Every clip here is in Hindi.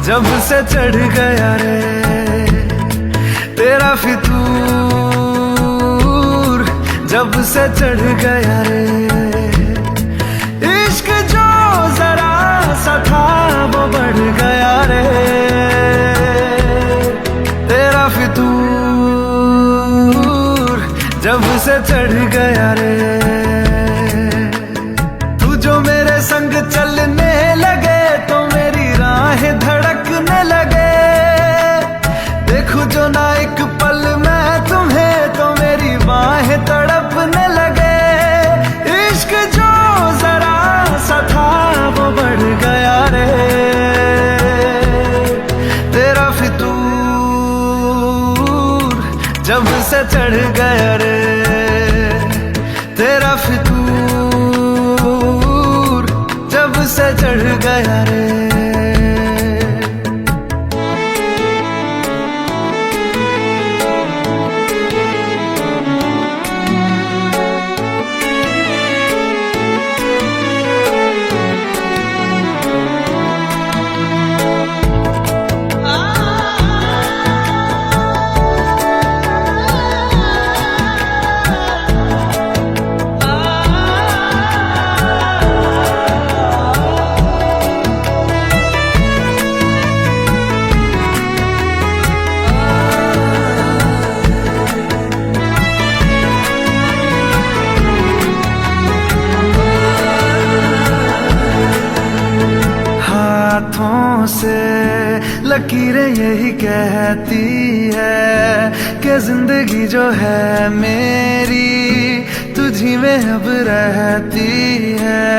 जब से चढ़ गया रे तेरा फितूर, जब से चढ़ गया रे इश्क जो जरा सा था वो बढ़ गया रे तेरा फितूर, जब से चढ़ गया रे। तू जो मेरे संग चलने लगे तो मेरी राहें धड़कने लगे, देखूं जो ना एक पल मैं तुम्हें तो मेरी बाहें तड़पने लगे। इश्क जो जरा सा था वो बढ़ गया रे तेरा फितूर, जब से चढ़ गया रे तेरा फितूर, जब से चढ़ गया रे। हाथों से लकीरें यही कहती है कि जिंदगी जो है मेरी तुझी में अब रहती है।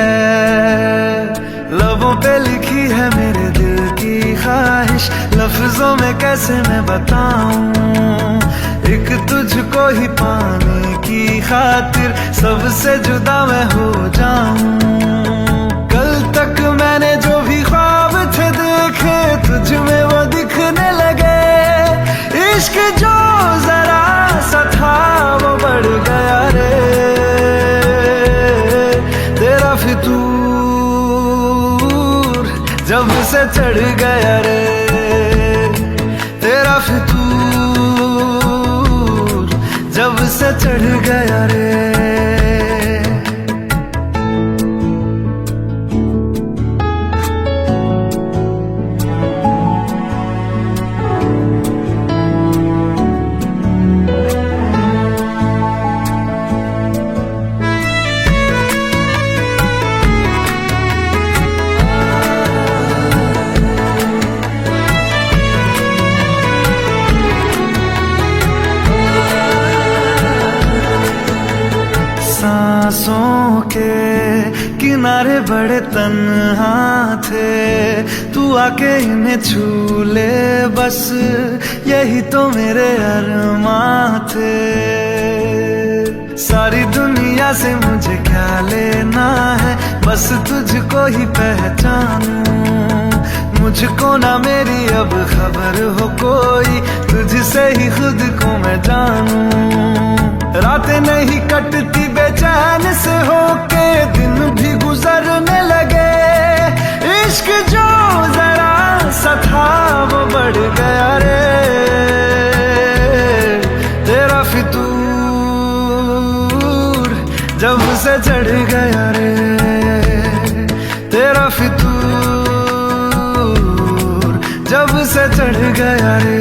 लबों पे लिखी है मेरे दिल की ख्वाहिश, लफ्जों में कैसे मैं बताऊं, एक तुझको ही पाने की खातिर सबसे जुदा मैं हो जाऊं। कल तक मैंने जो भी ख्वाब थे देखे तुझ में वो दिखने लगे। इश्क जो जरा सा था वो बढ़ गया रे तेरा फितूर, जब से चढ़ गया रे तेरा फितूर, जब से चढ़ गया रे। सांसों के किनारे बड़े तन्हा थे, तू आके इन्हें छू ले बस यही तो मेरे अरमां थे। सारी दुनिया से मुझे क्या लेना है, बस तुझको ही पहचानूं। मुझको ना मेरी अब खबर हो कोई, तुझसे ही खुद को मैं जानूं। रातें नहीं कटती बेचैन से होके, दिन भी गुजरने लगे। इश्क जो जरा सा था वो बढ़ गया रे तेरा फितूर, जब से चढ़ गया रे तेरा फितूर, जब से चढ़ गया रे।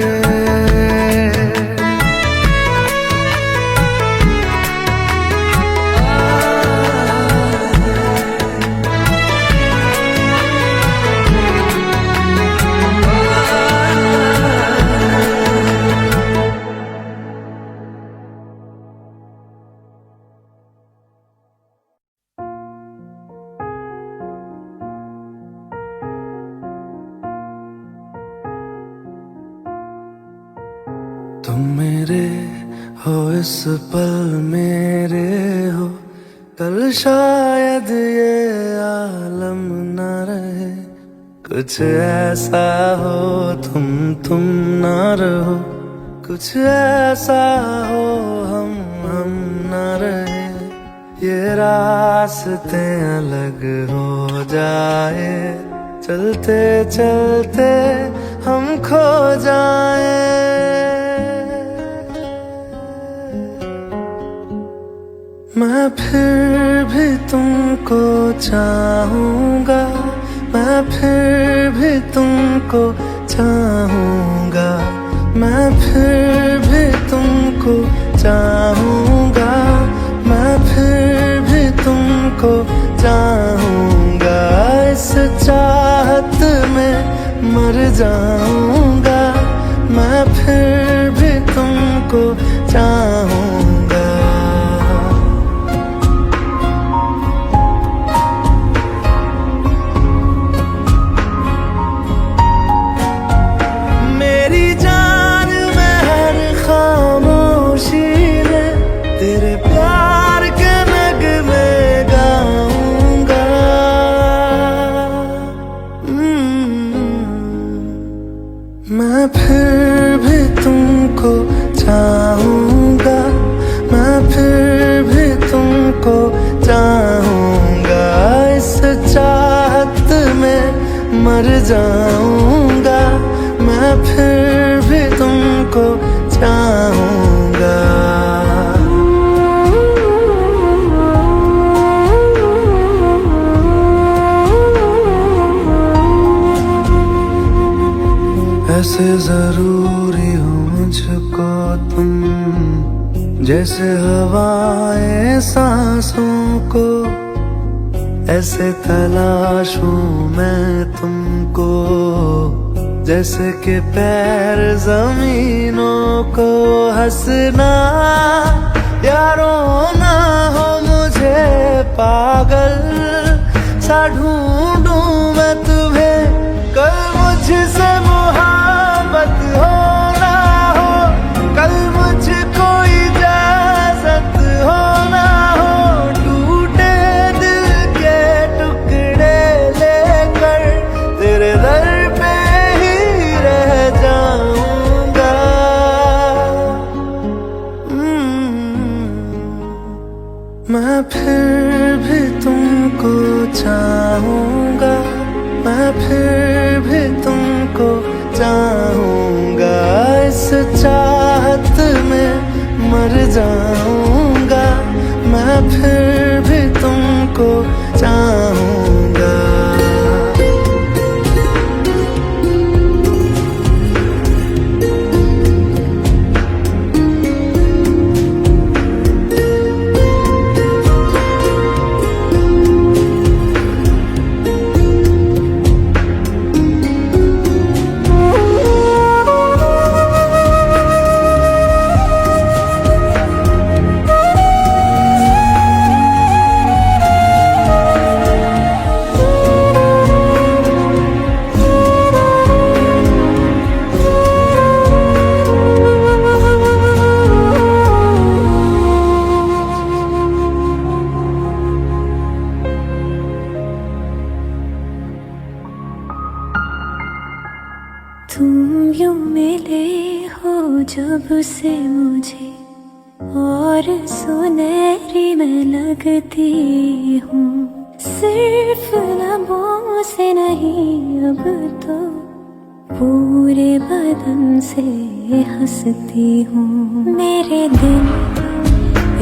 तुम मेरे हो इस पल मेरे हो, कल शायद ये आलम न रहे। कुछ ऐसा हो तुम ना रहो, कुछ ऐसा हो हम न रहे। ये रास्ते अलग हो जाए, चलते चलते हम खो जाएं। मैं फिर भी तुमको चाहूंगा, मैं फिर भी तुमको चाहूंगा, मैं फिर भी तुमको चाहूंगा, मैं फिर भी तुमको चाहूंगा। इस चाहत में मर जाऊंगा, मैं फिर भी तुमको चाहूंगा। मेरी जान में हर खामोशी में तेरे प्यार के नगमे गाऊंगा। मैं फिर भी तुमको चाहूंगा, मैं फिर भी तुमको चाहूंगा। इस चाहत में मर जाऊंगा, मैं फिर भी तुमको चाहूंगा। ऐसे जरूरी हो मुझको तुम, जैसे हवाएं सांसों को। ऐसे तलाशूं मैं तुमको, जैसे कि पैर जमीनों को। हंसना या रोना हो मुझे पागल सा ढूंढूं मैं तुम्हें। कल मुझसे मोहब्बत हो ना हो, कल मुझको इजाजत हो ना हो। टूटे दिल के टुकड़े लेकर तेरे दर पे ही रह जाऊंगा। मैं फिर भी तुमको चाहूंगा, मैं फिर भी तुमको चाहूंगा। इस चाहत में मर जाऊंगा, मैं फिर भी तुमको चाहूंगा। तुम यूं मिले हो जब से मुझे, और सुनहरी मैं लगती हूँ। सिर्फ लबों से नहीं अब तो पूरे बदन से हंसती हूँ। मेरे दिन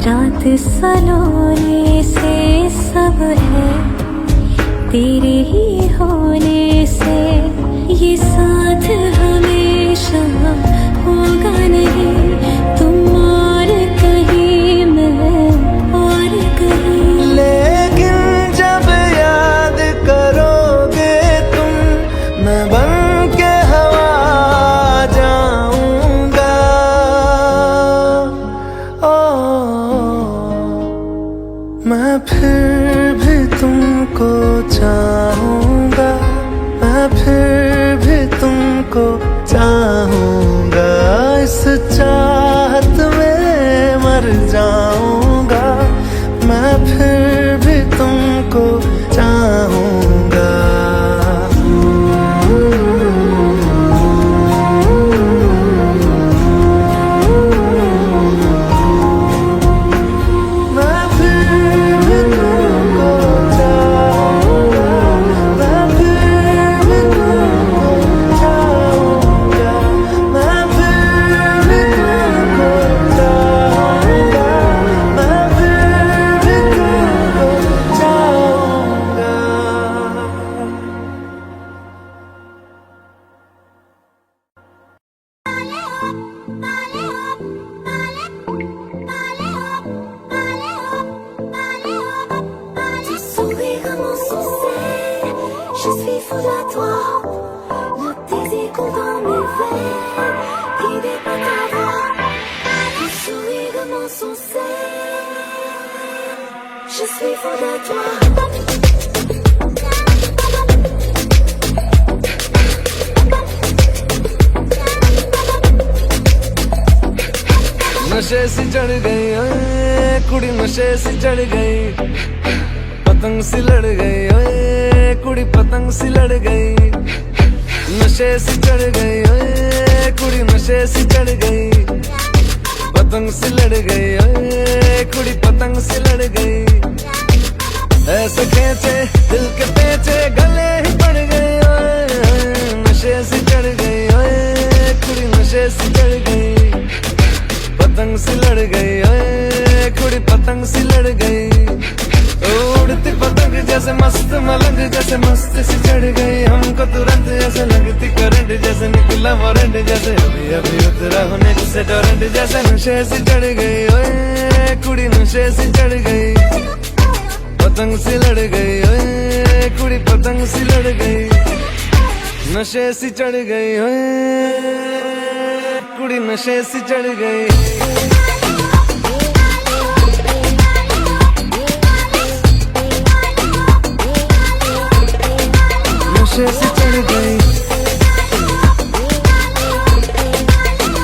रात सलोने से सब है तेरे ही होने से। ये साथ हमेशा होगा नहीं, तुम और कहीं मैं और कहीं। लेकिन जब याद करोगे तुम, मैं बन के हवा जाऊंगा। मैं फिर भी तुमको चाहूंगा, मैं फिर भी तुम fou de toi. Le désir coule dans mes veines, guidé par ta voix. Le sourire de mon sensé, je suis fou de toi. नशे सी चढ़ गई ओए कुड़ी, नशे सी चढ़ गई, पतंग सी लड़ गई ओए कुड़ी, पतंग सी लड़ गई। नशे सी चढ़ गई ओए कुड़ी, नशे सी चढ़ गई, पतंग सी लड़ गई ओए कुड़ी, पतंग सी लड़ गई। ऐसे खेचे दिल के पेचे गले ही पड़ गए ओए, नशे सी चढ़ गई ओए कुड़ी, नशे सी चढ़ गई, पतंग सी लड़ गई ओए कुड़ी, पतंग सी लड़ गई। उड़ती पतंग जैसे मस्त मलंग, जैसे मस्त सी चढ़ गई हमको तुरंत, जैसे लगती करंट, जैसे निकला वारंट, जैसे अभी अभी उतरा होने से टोरेंट, जैसे नशे सी चढ़ गई ओए कुड़ी, नशे सी चढ़ गई, पतंग सी लड़ गई ओए कुड़ी, पतंग सी लड़ गई। नशे सी चढ़ गई ओए कुड़ी, नशे सी चढ़ गई। नशे सी चढ़ गई,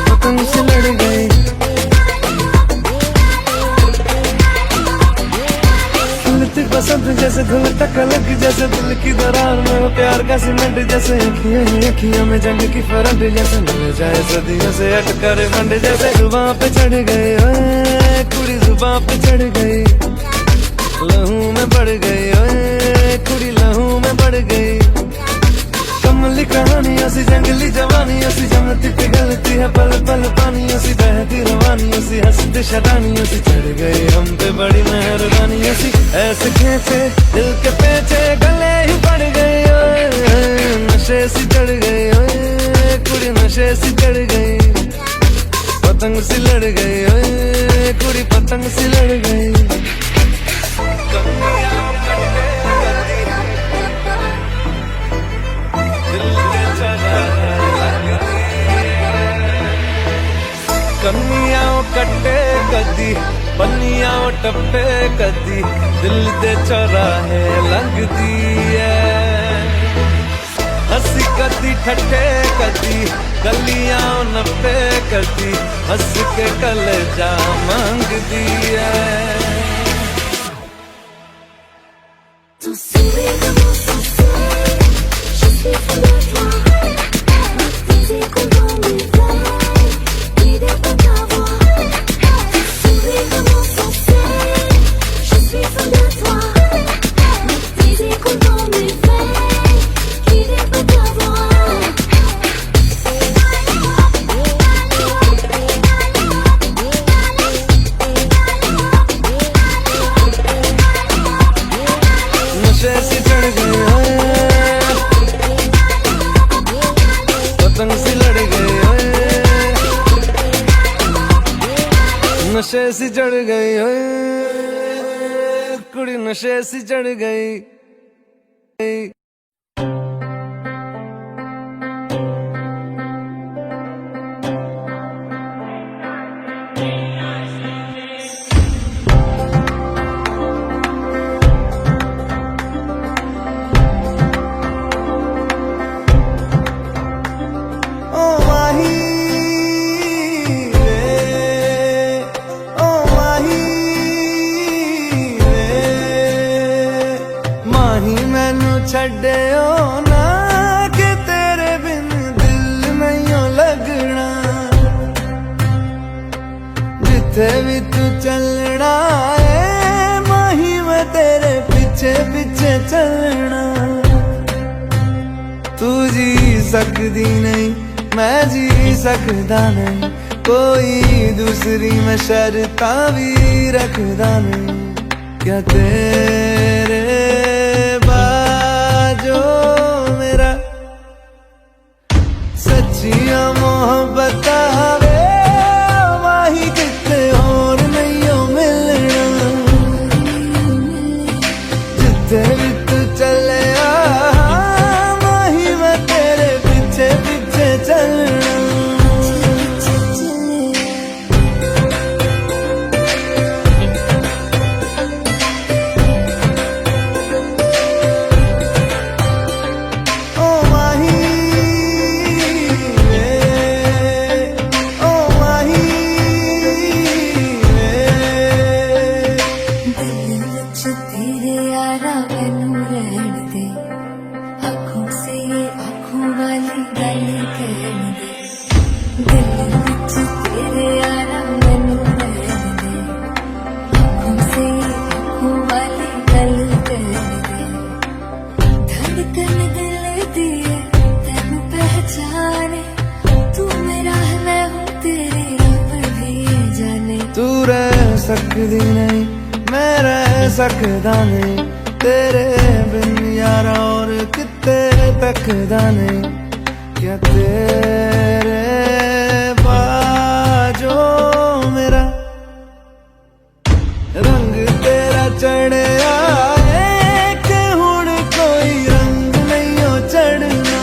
पतंग सी लड़ गई। फूलती पसंद जैसे धूल तक अलग, जैसे दिल की दरार में वो प्यार का सीमेंट, जैसे अखियां ही अखियां में जंग की फरंट, जैसे मिल जाए सदियों से अटकर मंड, जैसे जुबां पे चढ़ गई ओए कुड़ी, जुबां पे चढ़ गई, लहू में बढ़ गई ओए कुड़ी, लहू में बढ़ गई। कमली कहानी ऐसी जंगली जवानी, ऐसी जमती पिघलती है पल पल पानी, ऐसी बहती रवानी, ऐसी हंसती शरानी, ऐसी चढ़ गई हम पे बड़ी मेहरबानी, ऐसी ऐसे खेचे दिल के पेचे गले ही पड़ गई ओए, नशे सी चढ़ गई ओए कुड़ी, नशे सी चढ़ गई, पतंग सी लड़ गई ओए कुड़ी, पतंग सी लड़ गई। कन्नियां कट्टे कदी, पन्नियां टप्पे कदी, दिल दे चौराहे लगदी है। हंसी कदी ठट्ठे कदी, गलियां नप्पे कदी, हंस के कलेजा मांगदी है। Ton sourire de mon sensé, je suis fou de toi. Le désir coule dans mes veines, guidé par ta voix. Ton sourire de mon sensé, je suis fou de toi. Le désir coule dans mes veines, guidé par ta voix. नशे सी चढ़ गई ओए, पतंग सी लड़ गई ओए, नशे सी चढ़ गई ओए कुड़ी, नशे सी चढ़ गई। छड्डियो ना कि तेरे बिन दिल नहीं लगना, जिथे भी तू चलना है माही मैं तेरे पीछे पीछे चलना। तू जी सकदी नहीं मैं जी सकदा नहीं, कोई दूसरी मैं शर्तां भी रखदा नहीं। क्या तेरे जो मेरा सच्चिया मोहब्बत वे माही किते और नहीं मिलना, जिथे भी तू चले सकदी नहीं, मैं रह सकदा नहीं तेरे बिन यारा, और किते तकदा नहीं। क्या तेरे बाजो मेरा रंग तेरा चढ़िया है कि हुण कोई रंग नहीं हो चढ़ना।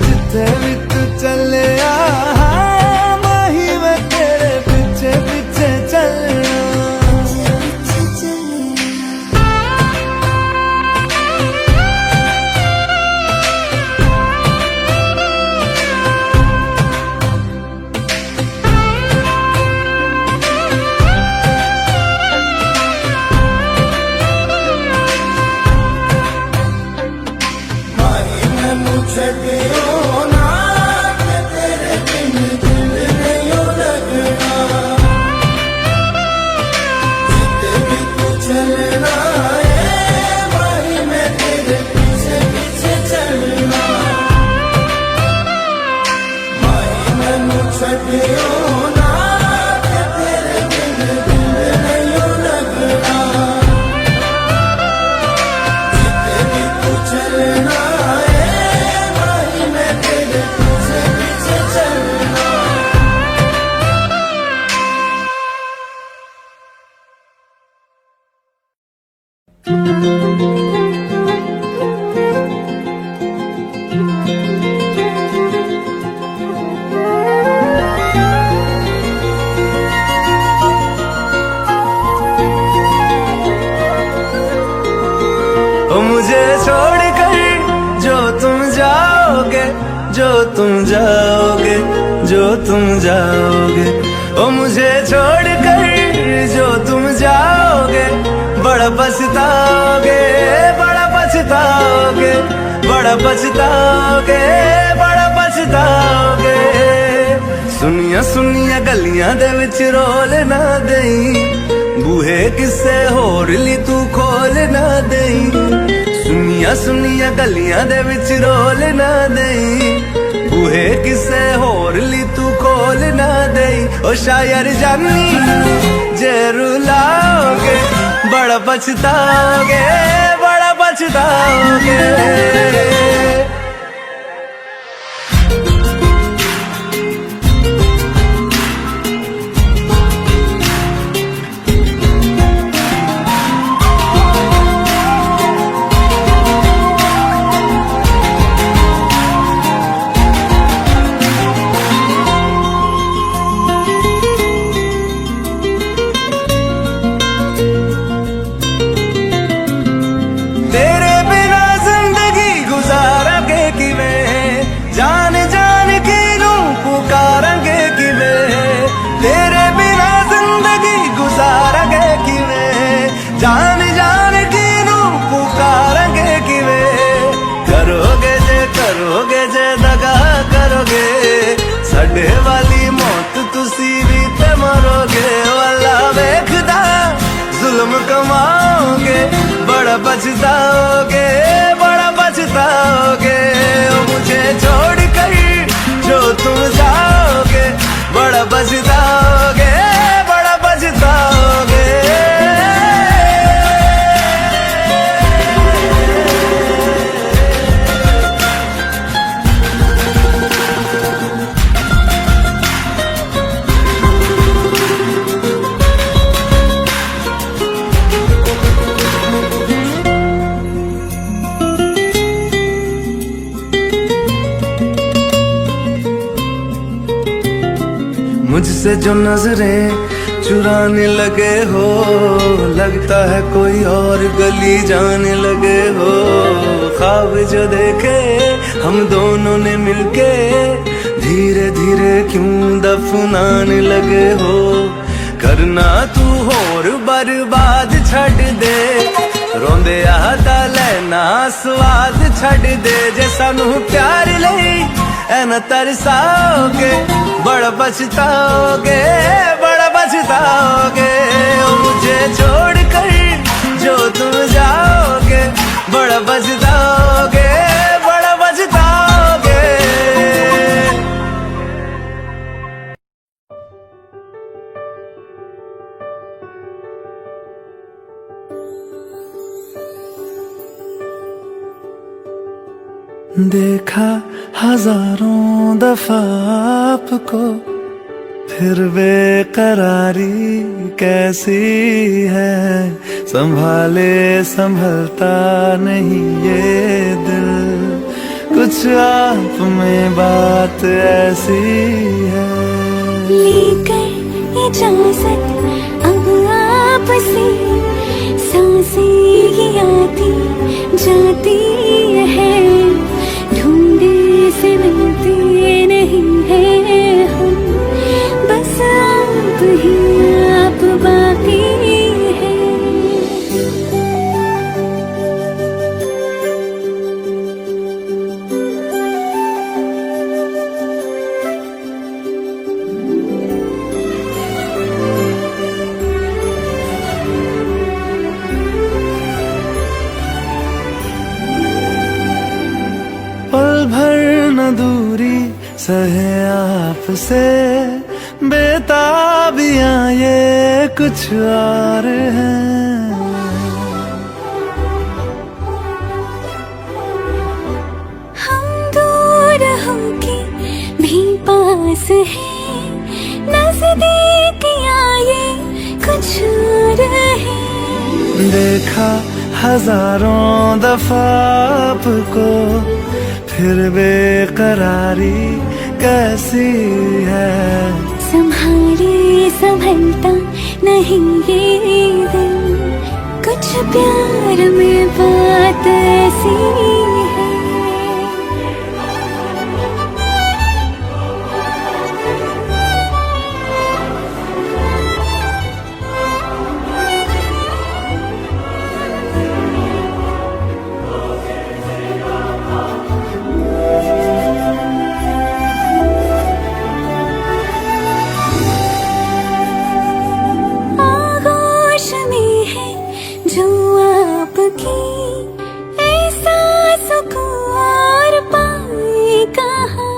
जिथे भी तू चलिया माही मैं तेरे पीछे पीछे चलना। मुझे छोड़कर जो तुम जाओगे, जो तुम जाओगे, जो तुम जाओगे, ओ मुझे छोड़कर जो तुम जाओगे, बड़ा पछताओगे, बड़ा पछताओगे, बड़ा पछताओगे, बड़ा पछताओगे। सुनिया सुनिया गलियां दे विच रोल ना देई, बूहे किसे होर ली तू खोल ना देई। सुनिया सुनिया गलियां दे विच रोल ना देई, बूहे किसे होर ली तू खोल ना देई। ओ शायर जानी जे रुलाओगे, बड़ा पछताओगे, बड़ा पछताओगे। जान जान की नू पुकारेंगे किवें, करोगे जे दगा करोगे, साडे वाली मौत तुसी भी ते मरोगे। वाला वेखदा जुल्म कमाओगे, बड़ा पछताओगे, बड़ा पछताओगे। ओ मुझे छोड़ कर जो तुम जाओगे, बड़ा पछताओगे, बड़ा पछताओगे। मुझसे जो नजरें चुराने लगे हो, लगता है कोई और गली जाने लगे हो। ख्वाब जो देखे हम दोनों ने मिलके, धीरे धीरे क्यों दफनाने लगे हो। करना तू होर बर्बाद छड़ दे, रोंदे आता लेना स्वाद छड़ दे। जे सानू प्यार लई ऐना तरसाओगे, बड़ा पछताओगे, बड़ा पछताओगे। ओ मुझे छोड़ कर जो तुम जाओगे, बड़ा पछताओगे, बड़ा पछताओगे। देखा हजारों दफा आपको, फिर बेकरारी कैसी है। संभाले संभलता नहीं ये दिल, कुछ आप में बात ऐसी है। लेकर इजाजत अब आपसे, सांसें ये आती जाती है, ढूंढे से मिलते नहीं है हम, बस आप ही आप बाकी है। पल भर न दूरी सहे आपसे, बेताबियां ये कुछ और हैं। हम दूर होके भी पास हैं, नजदीकियां ये कुछ और है। देखा हजारों दफा आपको, फिर बेकरारी कैसी है। संभाले संभलता नहीं ये दिल, कुछ प्यार में बात ऐसी है। आगोश में है जो आपकी, ऐसा सुकून और पाए कहाँ।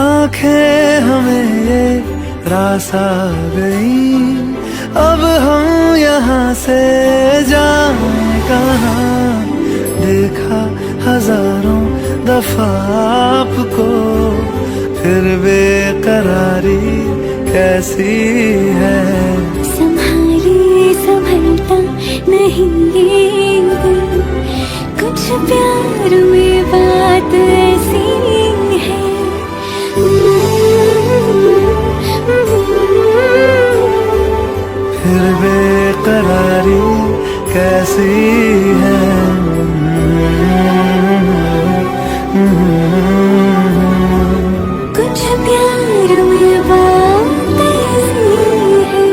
आंखें हमें ये रास आ गई, अब हम यहाँ से जाएं कहाँ। देखा हजारों दफा आपको, फिर बेकरारी कैसी है। संभाले संभलता नहीं ये दिल, कुछ प्यार में बात ऐसी है। फिर बेकरारी कैसी है। कुछ प्यार में बात ऐसी है।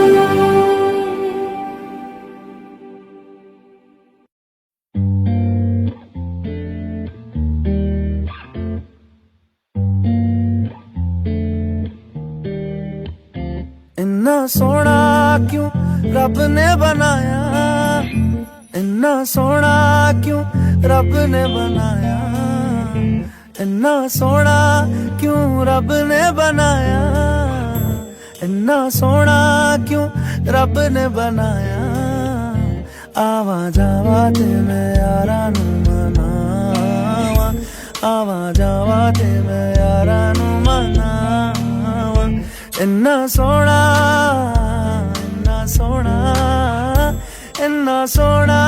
इन्ना सोना क्यों रब ने बनाया, इन्ना सोना क्यों रब ने बनाया, इन्ना सोना क्यों रब ने बनाया, इन्ना सोना क्यों रब ने बनाया। आवा जावा ते मैं यारा नू मनावा, आवा जावा ते मैं यारा नू मनावा। इन्ना सोना, इन्ना सोना, इन्ना सोना,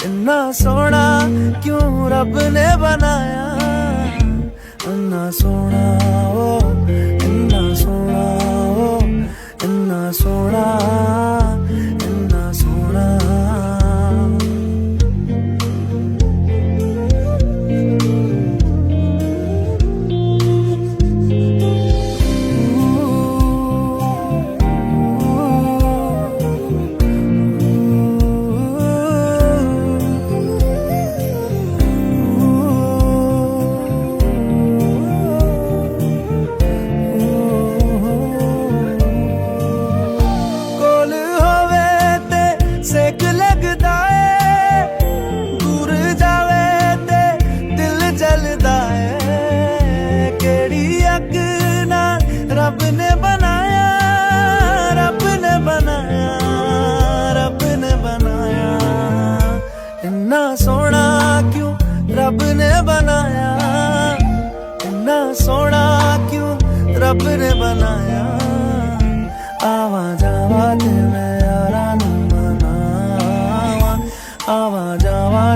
इन्ना सोना क्यों रब ने बनाया। इन्ना सोना ओ, इन्ना सोना ओ, इन्ना सोना, इन्ना सोना।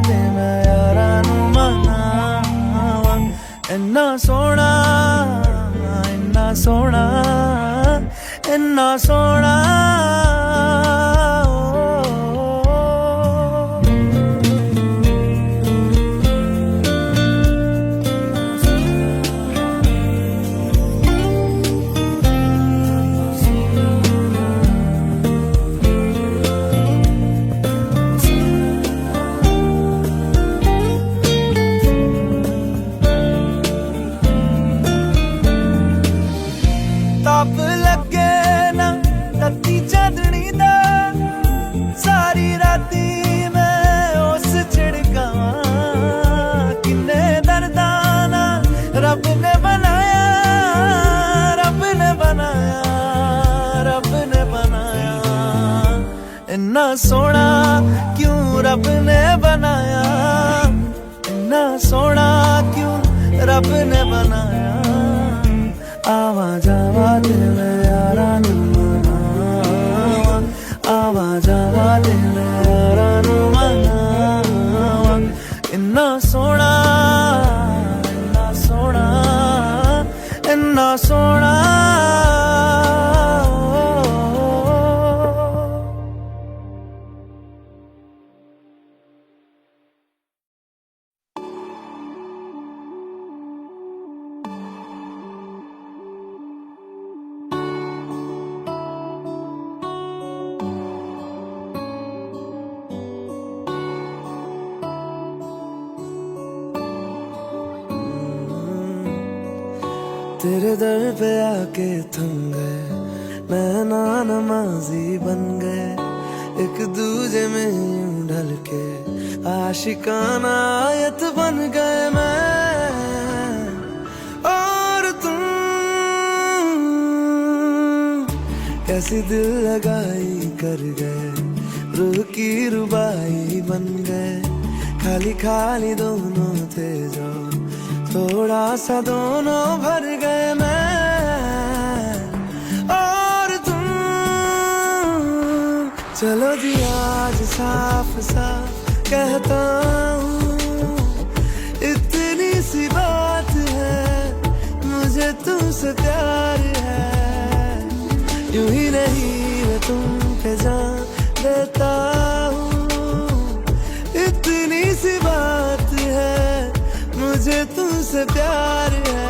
ते मैं यारा नू मनावा। इन्ना सोना, इन्ना सोना, इन्ना सोना। ताप लगे ना तत्ती चांदनी दा, सारी राती मैं उस छिड़कावा। किन्ने दर्दा ना रब ने बनाया, रब ने बनाया, रब ने बनाया। इन्ना सोना क्यों रब ने बनाया, इन्ना सोना क्यों रब ने बनाया। आवा जावा ते मैं यारा नू मनावा, आवा जावा ते मैं यारा नू मनावा। इन्ना सोना, इन्ना सोना, इन्ना सोना। तेरे दर पे आके थम गए, नैना नमाजी बन गए। एक दूजे में यूं ढल के आशिकाना आयत बन गए मैं और तुम। कैसी दिल लगाई कर गए, रूह की रुबाई बन गए। खाली खाली दोनों थे जो, थोड़ा सा दोनों भर गए मैं और तुम। चलो जी आज साफ साफ कहता हूँ, इतनी सी बात है, मुझे तुमसे प्यार है। यूं ही नहीं मैं तुम पे जान देता हूँ, इतनी सी बात है, मुझे तुमसे प्यार है।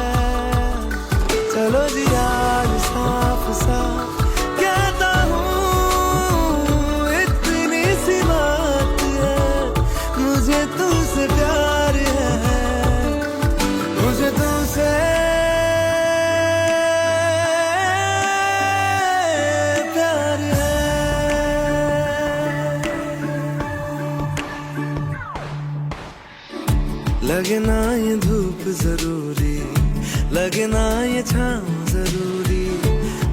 चलो जी आज साफ साफ कहता हूँ, इतनी सी बात है, मुझे तुमसे प्यार है, मुझे तुमसे प्यार है। लगे ना ये धूप जरूरी, लगे ना ये छाँव जरूरी,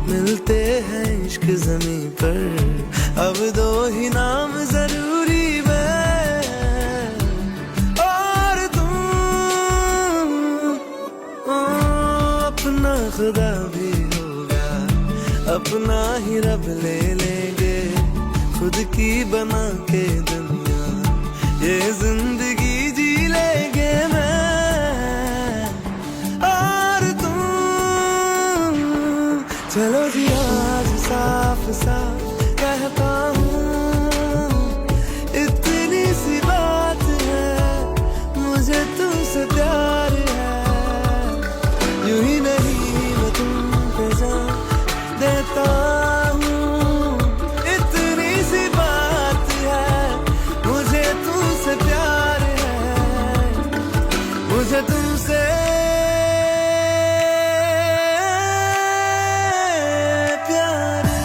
मिलते हैं इश्क ज़मीं पर, अब दो ही नाम जरूरी मैं और तुम। अपना खुदा भी होगा, अपना ही रब ले लेंगे, खुद की बना के दुनिया ये जिंदगी जी लेंगे मैं और तुम। चलो जी आज साफ साफ कहता हूँ, इतनी सी बात है, मुझे तुमसे प्यार है। यूं ही नहीं मैं तुम पे जान देता हूँ, इतनी सी बात है, मुझे तुमसे प्यार है, मुझे तुमसे प्यार है।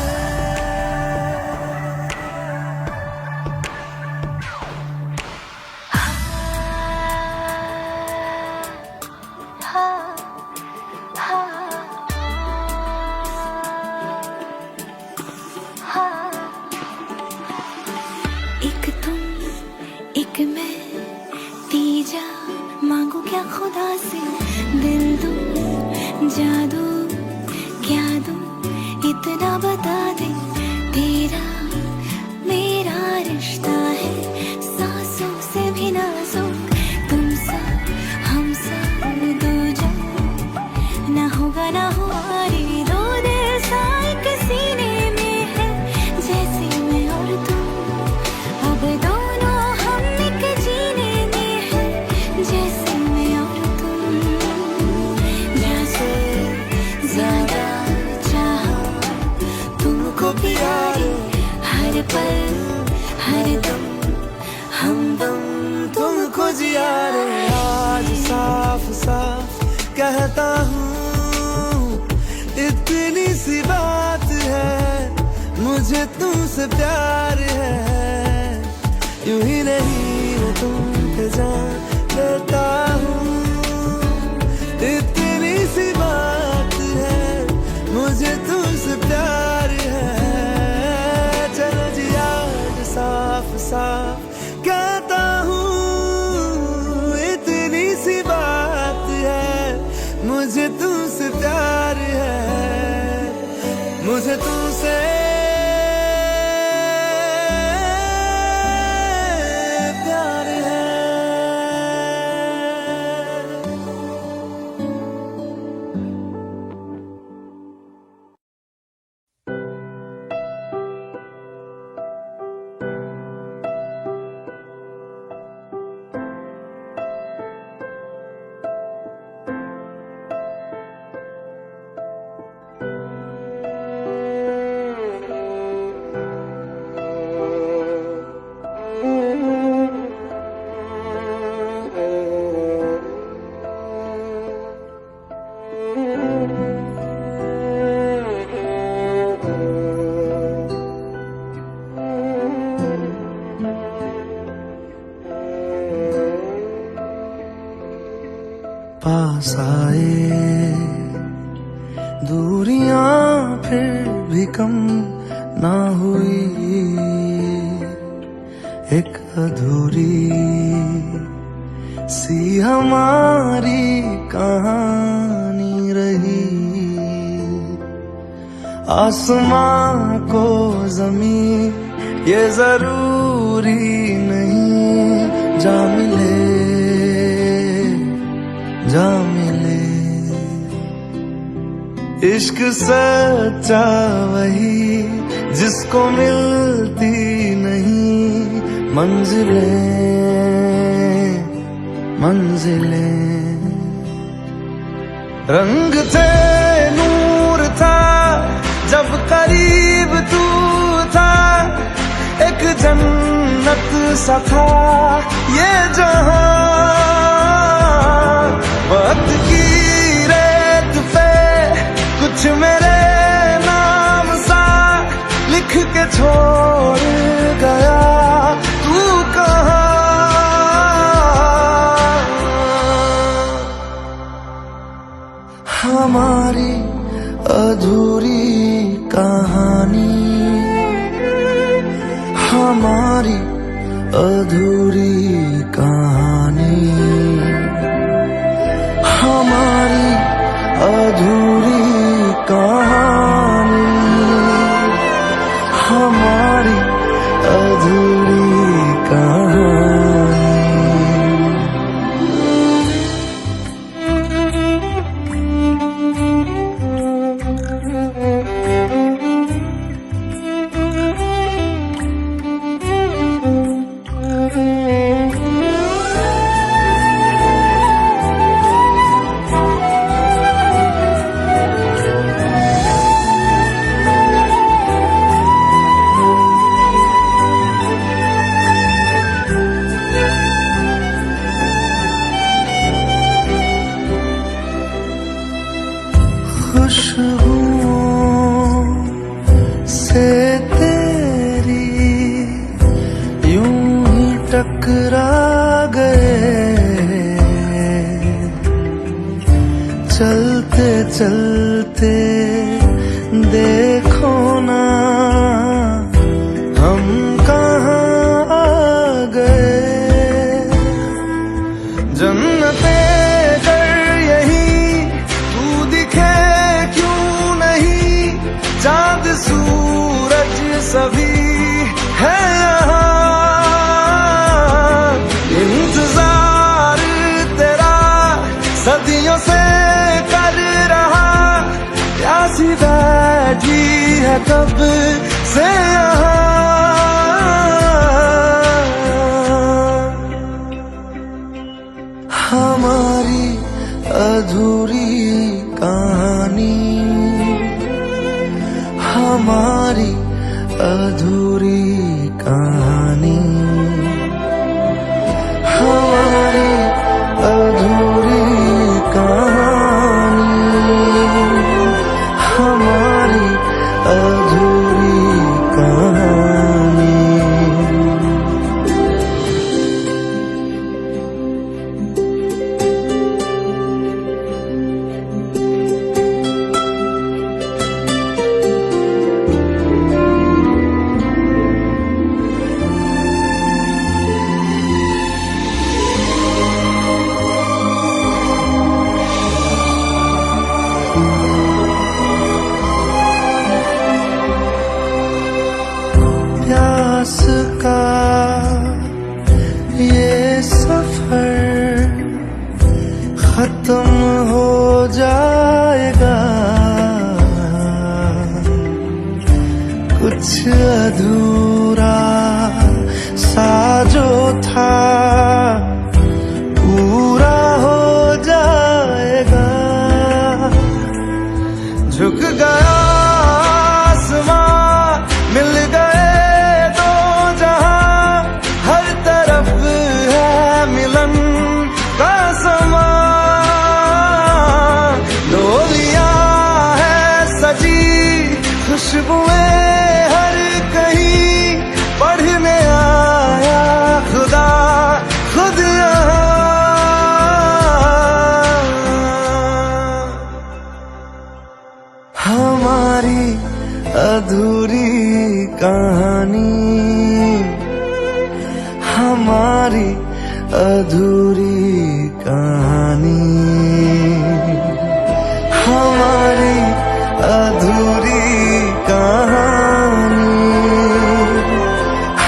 एक तुम एक मैं, तीजा मांगू क्या खुदा से, दिल दूं जादू क्या दूं, इतना बता दे, तेरा मेरा रिश्ता है, सांसों से भी ना पल हर दम हमदम तुमको जिया रे आज साफ साफ कहता हूँ, इतनी सी बात है, मुझे तुमसे प्यार है, यूं ही नहीं मैं तुम पे जान लेता हूँ, इतनी सी बात है, मुझे तुमसे प्यार है, चलो जी आज साफ साफ कहता हूँ, इतनी सी बात है, मुझे तुमसे प्यार है, मुझे तुमसे प्यार है। पास आए दूरियां फिर भी कम ना हुई, एक अधूरी सी हमारी कहानी रही, आसमां को ज़मीं ये जरूरी नहीं, जा मिले जा मिले, इश्क सच्चा वही जिसको मिलती नहीं मंजिलें मंजिलें, रंग थे नूर था जब करीब तू था, एक जन्नत सा था ये जहां, वक्त की रेत पे कुछ मेरे नाम सा लिख के छोड़ गया, तू कहाँ, हमारी अधूरी कहानी, हमारी अधूरी कहानी, हमारी अधूरी कहानी, हमारी अधूरी कहानी। खुशबुओं से तेरी यूं ही टकरा गए, चलते चलते देखो ना हम कहाँ आ गए, जन्नते कर यही तू दिखे क्यों नहीं, चांद सूरज सभी है यहाँ, इंतजार तेरा सदियों से कर रहा, प्यासी बैठी है कब से यहाँ, हमारी अधूरी कहानी, हमारी अधूरी हमारी अधूरी कहानी, हमारी अधूरी कहानी,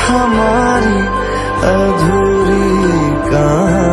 हमारी अधूरी कहानी।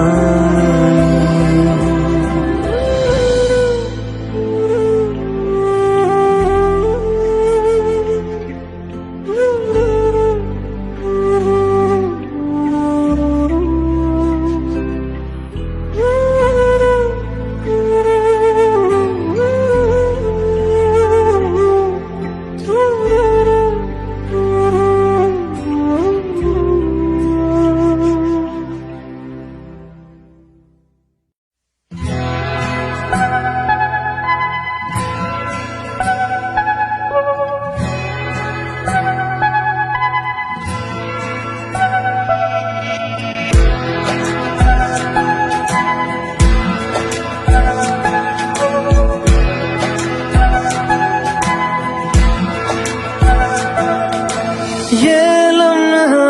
ये लम्हा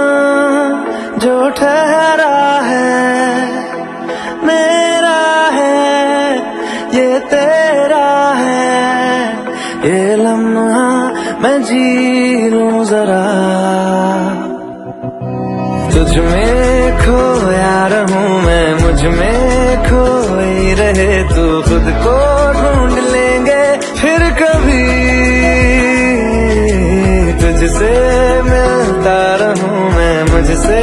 जो ठहरा है मेरा है, ये तेरा है। ये लम्हा मैं जी लूं जरा, तुझ में खोया रहूं मैं, मुझ में खोई रहे तू। खुद को ढूंढ लेंगे फिर कभी, तुझसे मिलता रहूं मैं, मुझसे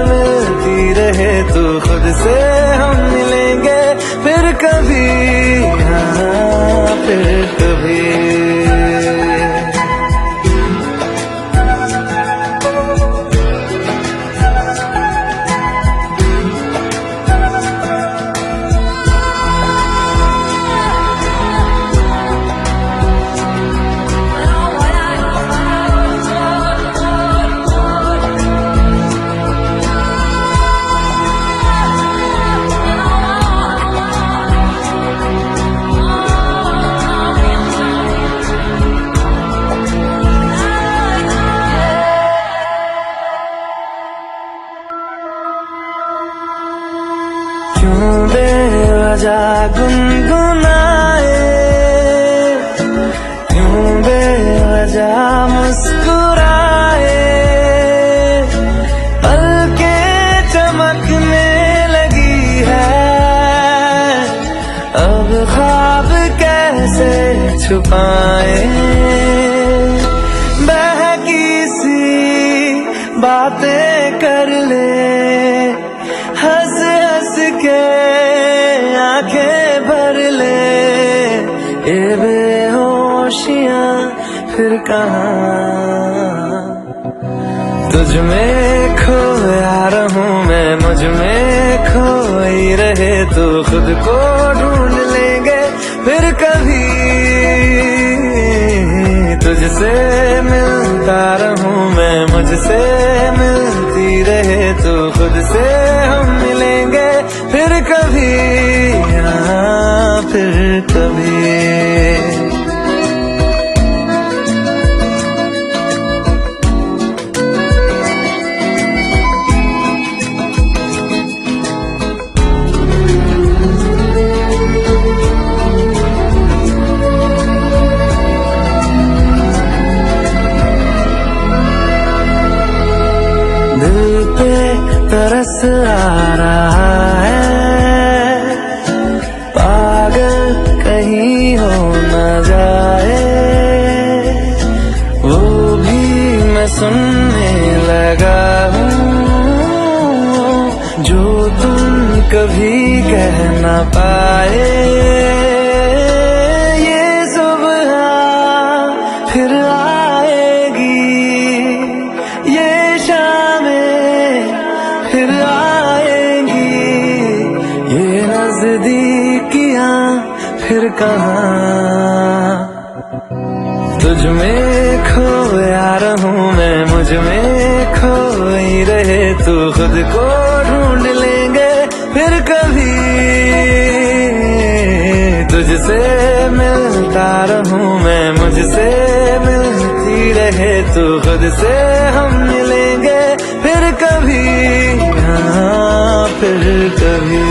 मिलती रहे तू। खुद से हम मिलेंगे फिर कभी, हाँ फिर कभी। क्यों बेवजह गुनगुनाए, क्यों बेवजह मुस्कुराए। पलकें चमकने लगी है, अब ख्वाब कैसे छुपाए। बहकी सी बातें कर ले, हंस हंस के आंखें भर ले। ये बेहोशियां फिर कहाँ, तुझ में खोया रहूं मैं, मुझ में खोई रहे तू। खुद को ढूंढ लेंगे फिर कभी, तुझसे मिलता रहूं मैं, मुझसे मिलती रहे तू। खुद से हम मिलेंगे फिर कभी, हाँ फिर कभी। दिल पे तरस आ रहा है, पागल कहीं हो न जाए। वो भी मैं सुनने लगा हूँ, जो तुम कभी कह न पाए। ये सुबह फिर आएगी, ये फिर आएंगी। ये नजदीकियां फिर कहाँ, तुझ में खोया रहूं मैं, मुझ में खोई रहे तू। खुद को ढूंढ लेंगे फिर कभी, तुझसे मिलता रहूं मैं, मुझसे मिलती रहे। कहे तू खुद से हम मिलेंगे फिर कभी, हाँ फिर कभी।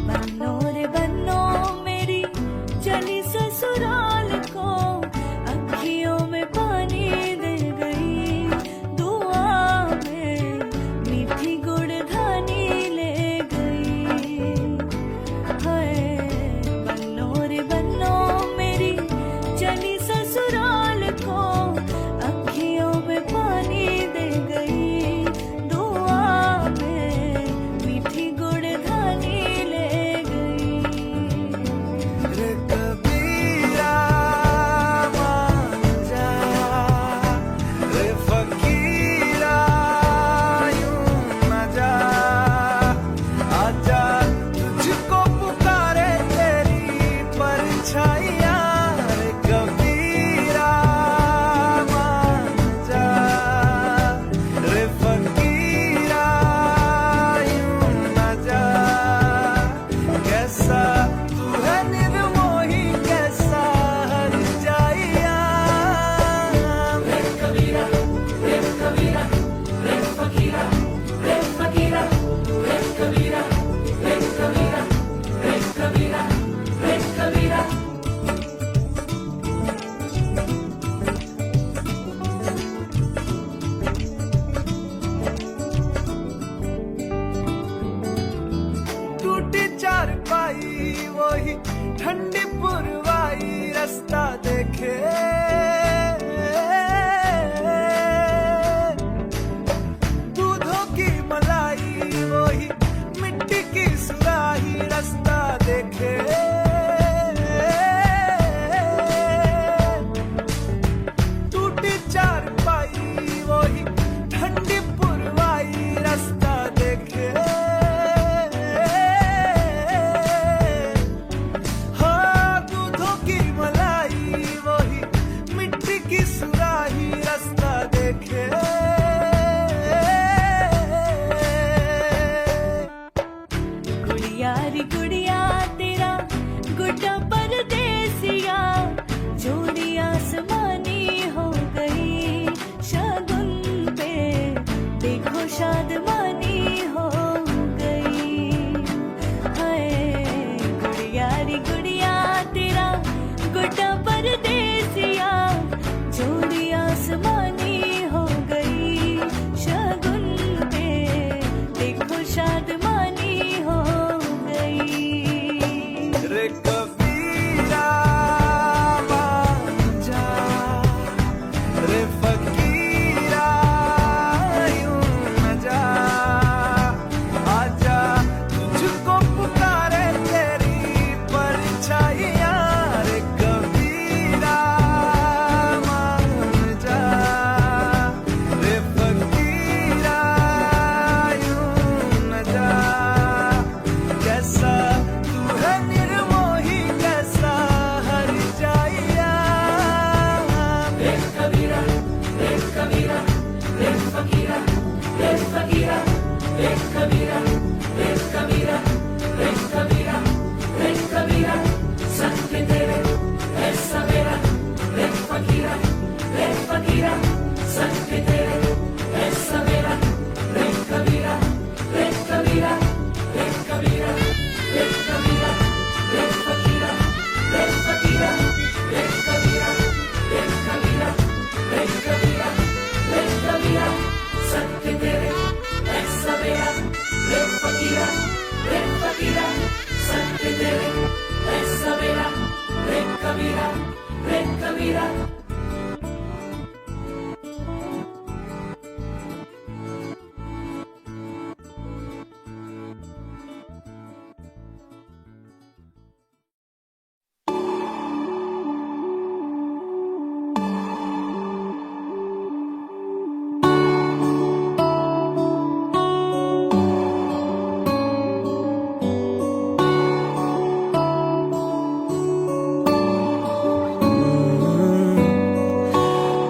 बन्नो रे बन्नो मेरी चली ससुराल को, अखियों में पानी दे गई, दुआ में मीठी गुड़धानी ले गई। हाय बन्नो रे बन्नो मेरी चली ससुराल को, अखियों में पानी दे गई, दुआ में मीठी गुड़धानी ले गई। रे कबीरा मान जा, रे फकीरा यूं न जा, आजा तुझको पुकारे तेरी परछाइयाँ। रे कबीरा मान जा, रे फकीरा यूं न जा, कैसा तू है निर्मोही कैसा हर जाइया। रे कबीरा रे कबीरा रे फकीरा रे फकीरा रे कबीरा रे कबीरा रे कबीरा रे कबीरा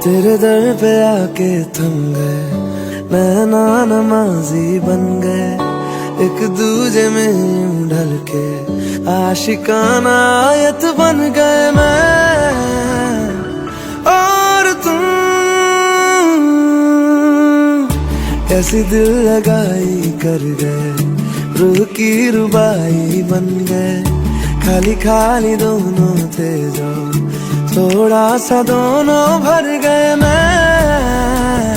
तेरे दर पे आके थम गए, नैना नमाजी बन गए, एक दूजे में यूं ढल के आशिकाना आयत बन गए मैं और तुम। कैसी दिल लगाई कर गए, रूह की रुबाई बन गए, खाली खाली दोनों थे जो थोड़ा सा दोनों भर गए मैं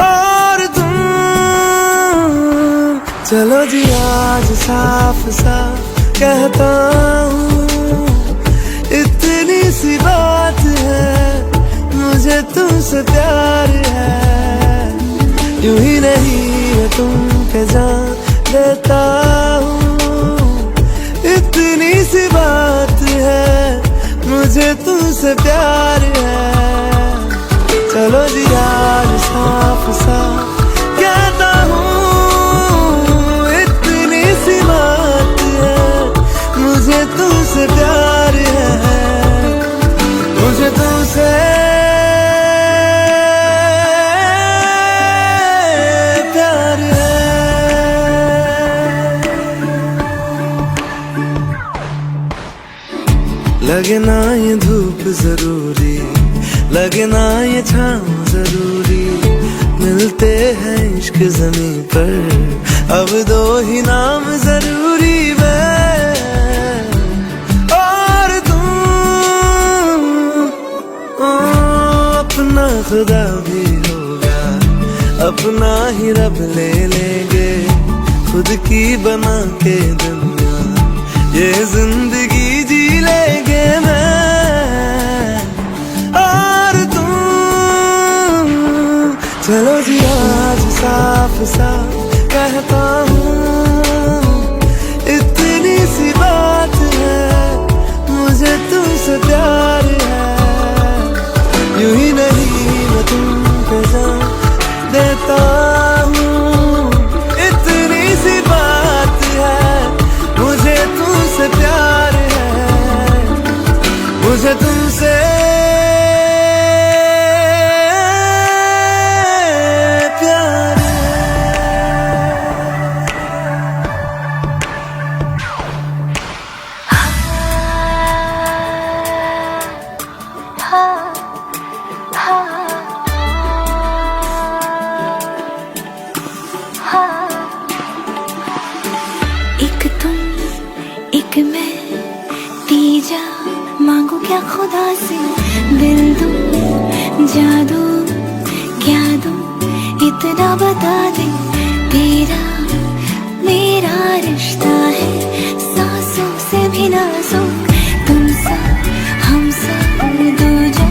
और तुम। चलो जी आज साफ साफ कहता हूँ, इतनी सी बात है, मुझे तुमसे प्यार है। यूं ही नहीं मैं तुम पे जान देता हूँ, इतनी सी बात है, मुझे तुमसे प्यार है। चलो जी आज साफ साफ कहता हूँ, इतनी सी बात है, मुझे तुमसे प्यार है, मुझे तुमसे प्यार है। लगे ना ये धूप जरूरी, लगे ना ये छाँव जरूरी, मिलते हैं इश्क ज़मीं पर, अब दो ही नाम जरूरी मैं और तुम। अपना खुदा भी होगा, अपना ही रब ले लेंगे, खुद की बना के दुनिया ये जिंदगी जी लेंगे मैं और तुम। चलो जी आज साफ साफ कहता हूँ, इतनी सी बात है, मुझे तुमसे प्यार है। यूं ही नहीं मैं तुम पे जान देता हूँ, इतनी सी बात है, मुझे तुमसे प्यार है, मुझे तुमसे प्यार है। एक तुम एक मैं, तीजा मांगू क्या खुदा से, दिल दूं जादू क्या दूं, इतना बता दे, तेरा मेरा रिश्ता है सांसों से भी नाजुक, तुम सा हम सा दूजा,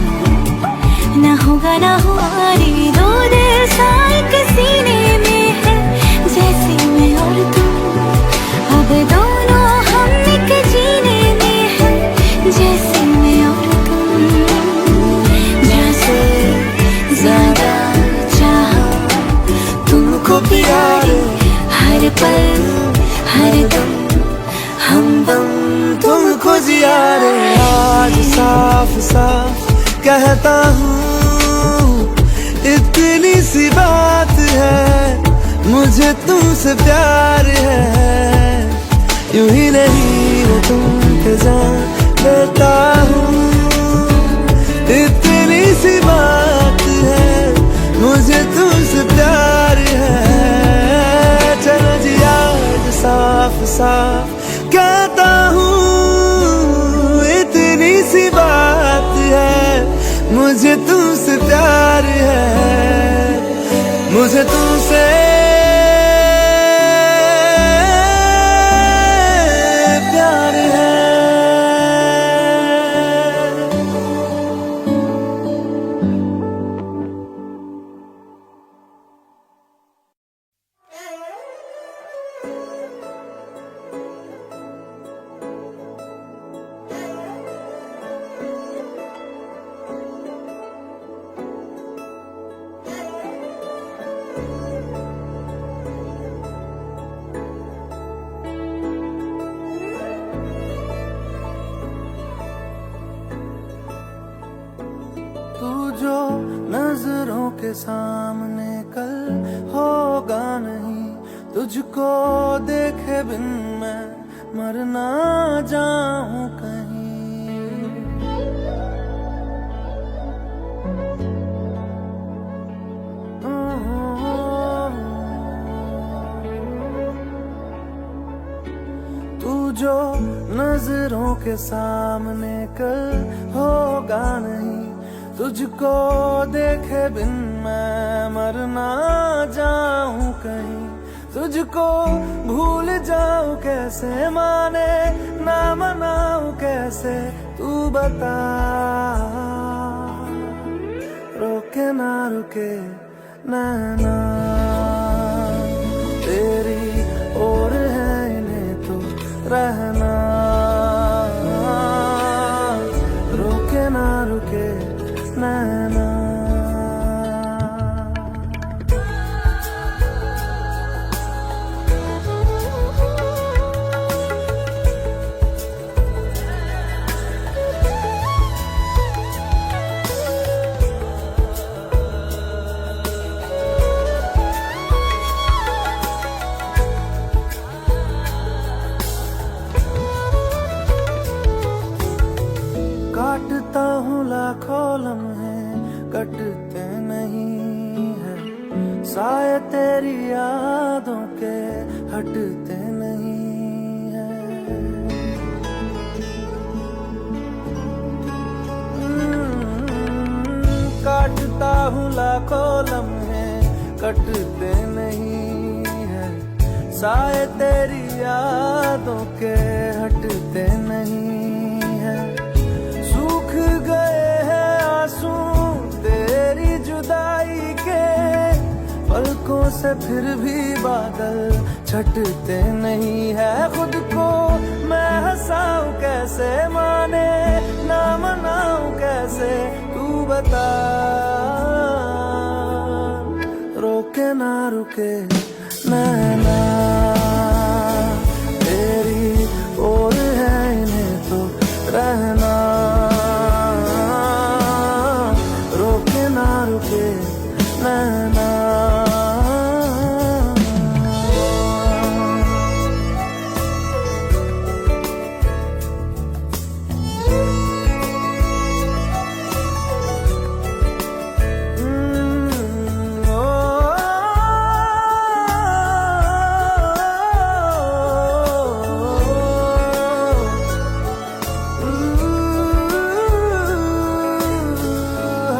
ना होगा ना हुआ रे, दो दिल सा एक सीने में है, जैसे मैं और तुम, अब दोनों हम एक जीने में है, जैसे मैं और तुम। जैसे ज्यादा चाहा तुमको प्यारे, हर पल हर दम हमदम तुमको जिया रे। आज साफ साफ कहता हूँ, इतनी सी बात है, मुझे तुमसे प्यार है। यूं ही नहीं मैं तुम पे जान देता हूँ, इतनी सी बात है, मुझे तुमसे प्यार है। चलो जी आज साफ साफ कहता हूँ, इतनी सी बात है, मुझे तुमसे प्यार है, मुझे तुमसे प्यार है। नजरों के सामने कल होगा नहीं, तुझको देखे बिन मैं मर ना जाऊं कहीं। तू जो नजरों के सामने कल होगा नहीं, तुझको देखे बिन मैं मर ना जाऊं कहीं। तुझको भूल जाऊं कैसे, माने ना मनाऊं कैसे, तू बता। रोके ना रुके नैना तेरी ओर है, इन्हें तो रहना। रोके ना रुके नैना। काटता हूँ लाखों लम्हे, कटते नहीं है साए तेरी यादों के, हटते नहीं है। काटता हूँ लाखों लम्हे, कटते नहीं है साए तेरी यादों के, हटते नहीं है। सूख गए हैं आंसू तेरी जुदाई के, पलकों से फिर भी बादल छटते नहीं है। खुद को मैं हंसाऊं कैसे, माने ना मनाऊं कैसे, तू बता। रोके ना रुके नैना तेरी ओर है, इन्हें तो रहना। रोके ना रुके नैना।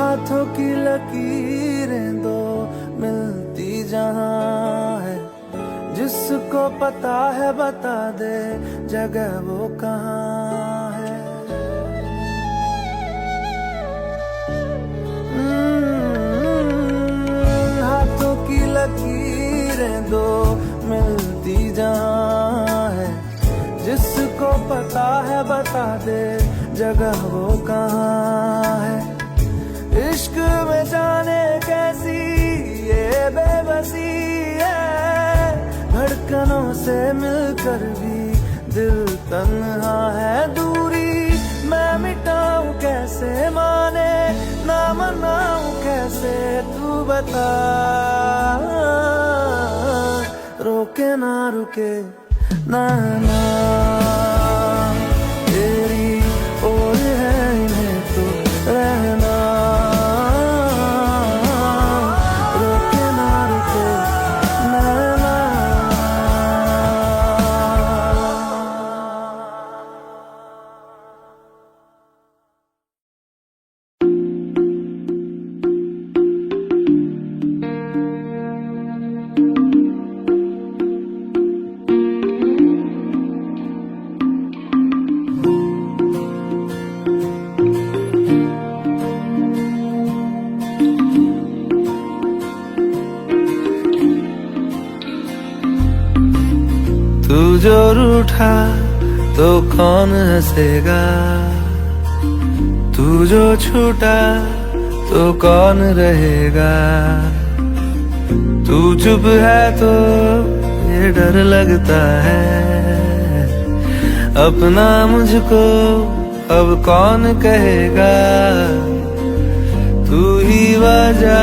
हाथों की लकीरें दो मिलती जहां है, जिसको पता है बता दे जगह वो कहाँ है। हाथों की लकीरें दो मिलती जहां है, जिसको पता है बता दे जगह वो कहाँ है। इश्क में जाने कैसी ये बेबसी है, धड़कनों से मिलकर भी दिल तन्हा है। दूरी मैं मिटाऊं कैसे, माने ना मनाऊं कैसे, तू बता। रोके ना रुके नैना तेरी ओर है, इन्हें तो रहना। रोके ना रुके नैना। तू जो रूठा तो कौन हंसेगा, तू जो छूटा तो कौन रहेगा। तू चुप है तो ये डर लगता है, अपना मुझको अब कौन कहेगा। तू ही वजह,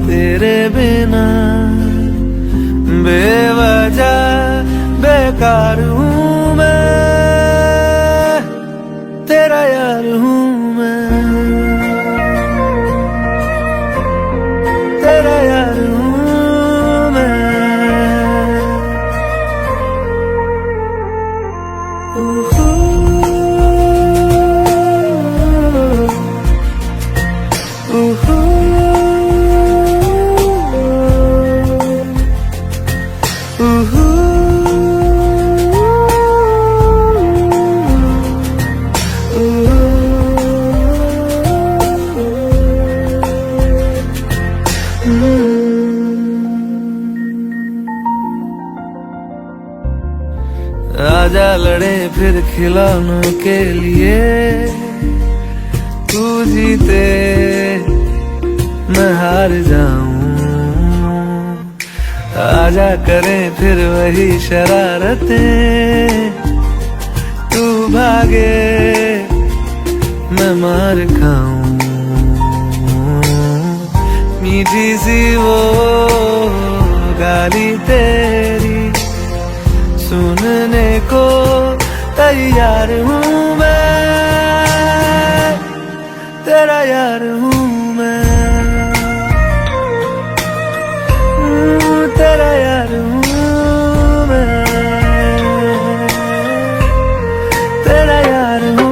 तेरे बिना बेवजह बेकार हूँ मैं, तेरा यार हूँ मैं, तेरा यार हूँ मैं। आजा लड़े फिर खिलौनों के लिए, तू जीते मैं हार जाऊं। आजा करें फिर वही शरारतें, तू भागे मैं मार खाऊं। मीठी सी वो गाली तेरी सुनने को तैयार हूँ मैं, तेरा यार हूँ मैं, तेरा यार हूँ मैं, तेरा यार हूँ।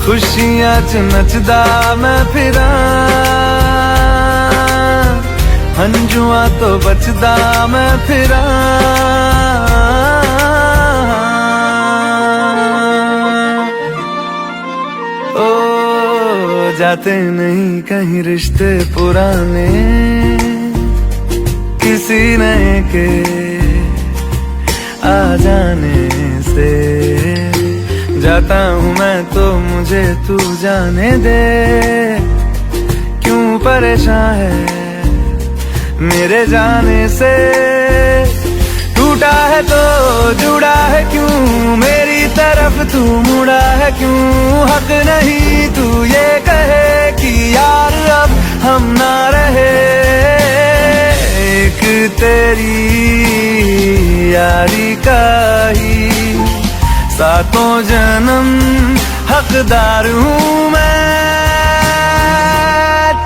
खुशियां च नचदा मैं फिरा, हंजुआ तो बचदा मैं फिरा। ओ जाते नहीं कहीं रिश्ते पुराने, किसी नए के आ जाने से। जाता हूँ मैं तो मुझे तू जाने दे, क्यों परेशान है मेरे जाने से। टूटा है तो जुड़ा है क्यों, मेरी तरफ तू मुड़ा है क्यों। हक नहीं तू ये कहे कि यार अब हम ना रहे, एक तेरी यारी का ही सातों जन्म हकदार हूँ मैं,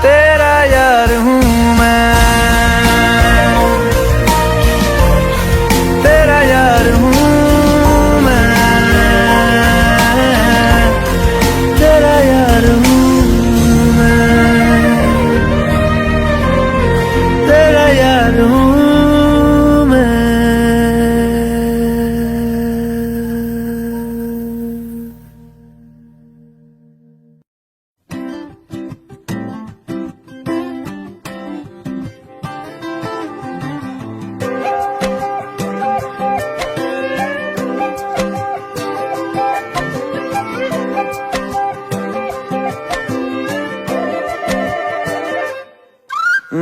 तेरा यार हूँ मैं, तेरा यार हूँ मैं, तेरा यार हूँ मैं, तेरा यार हूँ।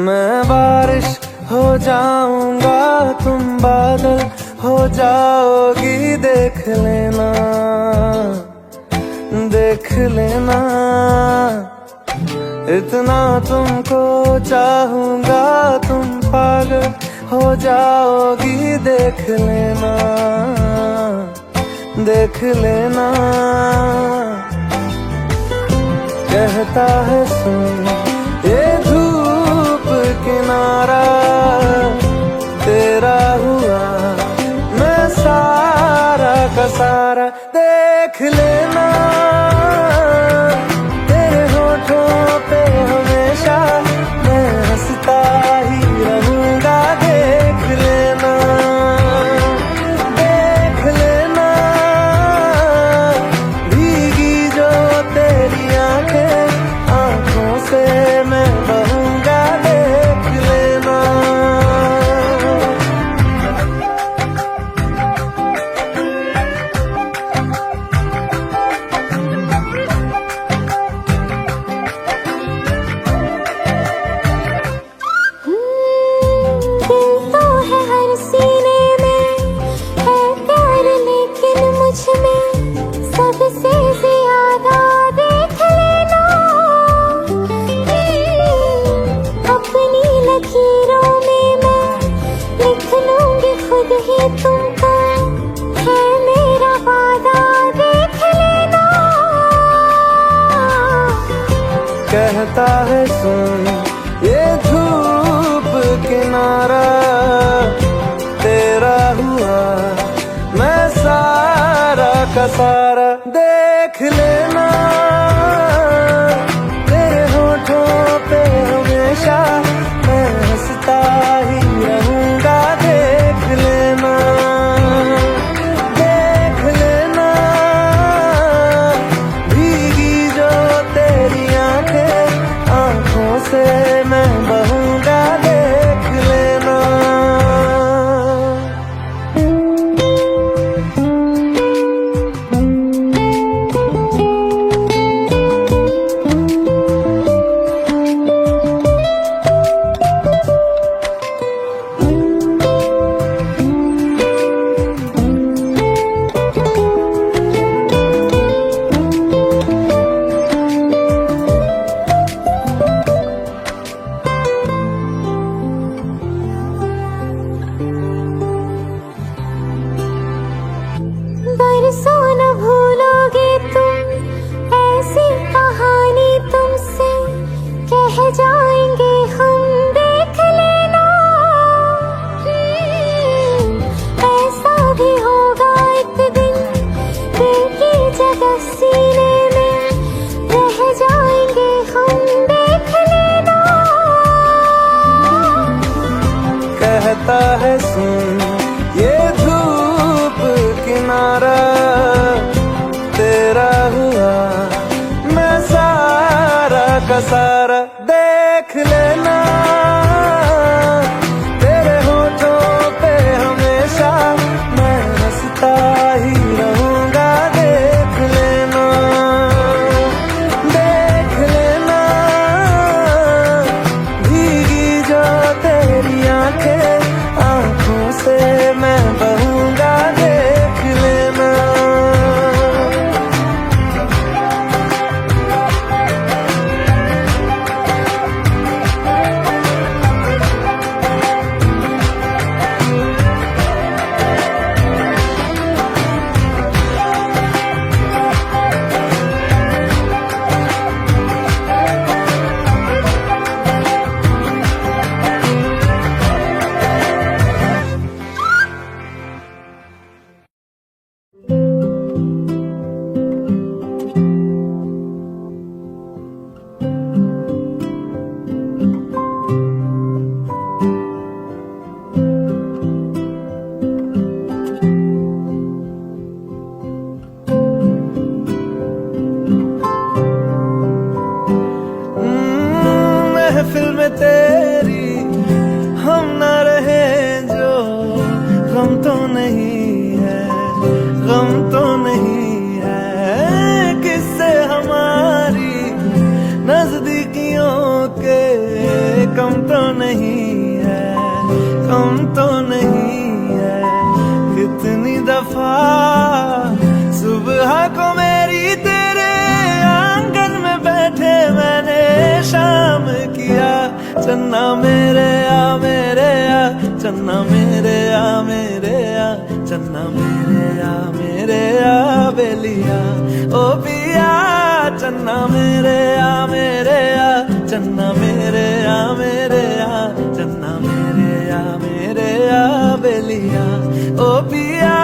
मैं बारिश हो जाऊंगा, तुम बादल हो जाओगी, देख लेना, देख लेना। इतना तुमको चाहूंगा, तुम पागल हो जाओगी, देख लेना, देख लेना। कहता है सुन ये किनारा तेरा हुआ, मैं सारा का सारा, देख लेना। तेरे होठों पे हमेशा मैं हंसता ही रहूंगा, देख लेना, देख लेना। भीगी जो तेरी आंखें, आंखों से मैं बहूंगा, देख लेना। जल्द ही तुमको है मेरा वादा, देख लेना। कहता है सुन ये धूप किनारा, तेरा हुआ मैं सारा का सारा, देख लेना। तेरे होठों पे हमेशा मैं हंसता ही रहूंगा, देख लेना, देख लेना। भीगी जो तेरी आंखें, आंखों से मैं बहूंगा, देख लेना। बरसों न भूलोगे तुम, ऐसी कहानी तुमसे कह जाएंगे हम, देख लेना। ऐसा भी होगा एक दिन, दिल की जगह सीने में रह जाएंगे हम, देख लेना। कहता है सुन ये धूप किनारा, तेरा हुआ मैं सारा का सारा, देख लेना। तेरे होठों पे हमेशा मैं हंसता ही रहूंगा, देख लेना, देख लेना। भीगी जो तेरी आंखें, आंखों से मैं बहूंगा, देख लेना। महफिल में तेरी हम न रहे जो, गम तो नहीं है, गम तो नहीं है। किससे हमारी नजदीकियों के कम तो नहीं है, कम तो नहीं है। कितनी दफा सुबह को मेरी तेरे आंगन में बैठे मैंने शाम किया, चन्ना मेरे आ मेरे आ, चन्ना मेरे आ मेरे आ, चन्ना मेरे आ मेरे आ बेलिया, ओ पिया चन्ना मेरे आ मेरे आ, चन्ना मेरे आ मेरे आ, चन्ना मेरे आ मेरे आ बेलिया, ओ पिया।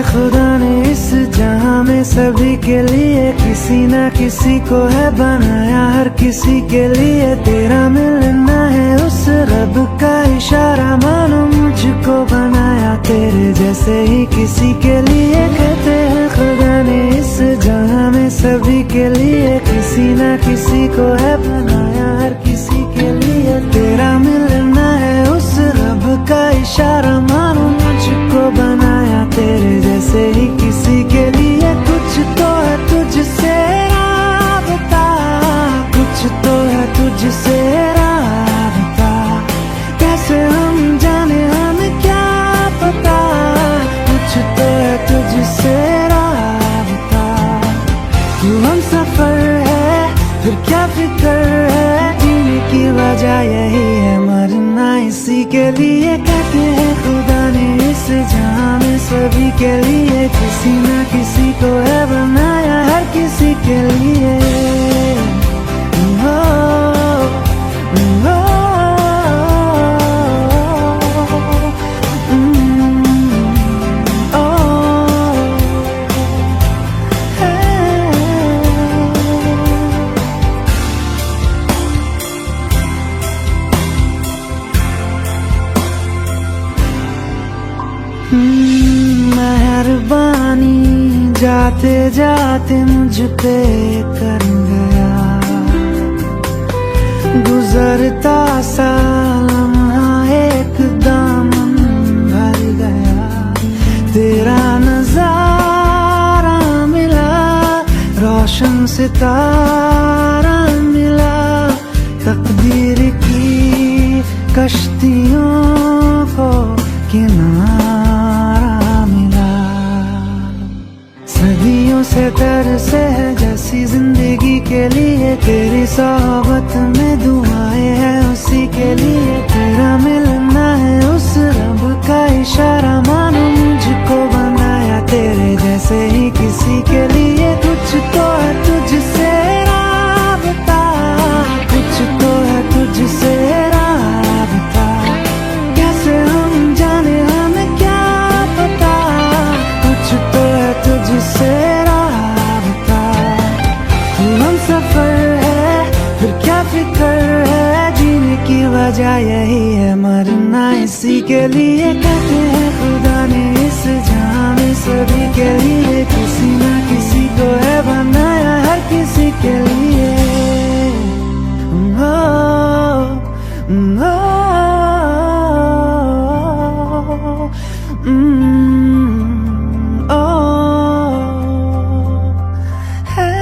खुदा ने इस जहां में सभी के लिए किसी ना किसी को है बनाया, हर किसी के लिए तेरा मिलना है उस रब का इशारा। मानो मुझको बनाया तेरे जैसे ही किसी के लिए। कहते हैं खुदा ने इस जहां में सभी के लिए किसी ना किसी को है बनाया, हर किसी के लिए तेरा मिलना है उस रब का इशारा। मानो मुझको बनाया तेरे जैसे ही किसी के लिए। कुछ तो है तुझसे राबता, कुछ तो है तुझसे राबता, कैसे हम जाने हमें क्या पता। कुछ तो है तुझसे राबता, तू हम सफर है फिर क्या फिक्र है, जीने की वजह यही है मरना इसी के लिए। कहते हैं खुदा ने इस जहां में सभी के लिए किसी ना किसी को है बनाया, हर किसी के लिए। ओ, ओ, ओ, मेहरबानी जाते जाते मुझ पे कर गया, गुजरता सा लम्हा एक दामन भर गया। तेरा नजारा मिला, रोशन सितारा मिला, तकदीर की कश्तियों को किनारा मिला। सदियों से तरसे है जैसी जिंदगी के लिए, तेरी सोहबत में दुआएं हैं उसी के लिए। तेरा मिलना है उस रब का इशारा। मानो मुझको बनाया तेरे जैसे ही किसी के लिए। कुछ तो है तुझसे राबता, कुछ तो है तुझसे राबता, कैसे हम जाने हमें क्या पता। कुछ तो है तुझसे राबता, तू हम सफर है फिर क्या फिक्र है, जीने की वजह यही है मरना इसी के लिए। कहते हैं खुदा ने इस जहां में सभी के लिए किसी ना किसी को है बनाया, हर किसी के लिए। ओ, ओ, ओ, है।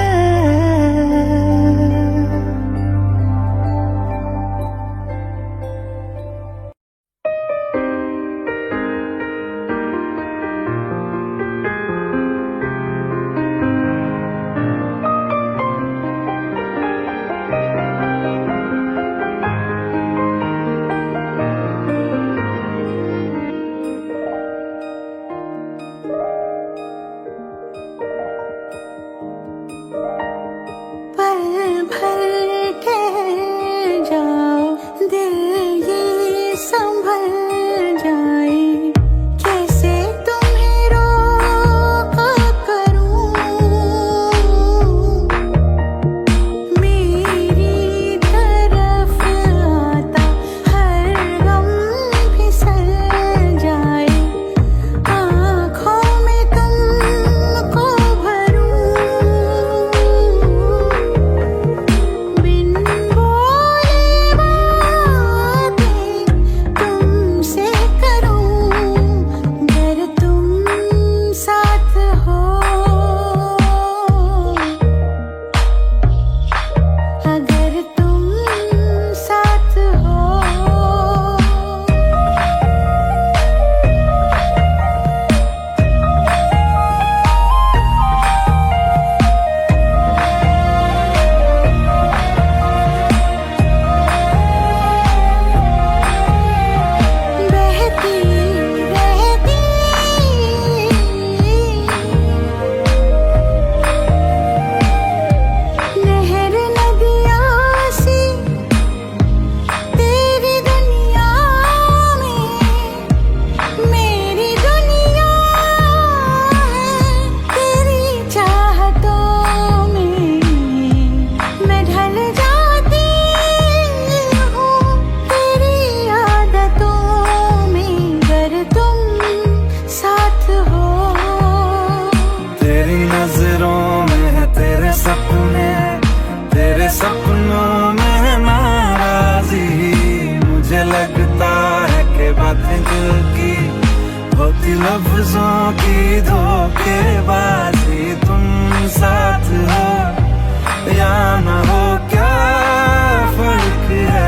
लफ्जों की धोखेबाजी, तुम साथ हो या ना हो क्या फर्क है।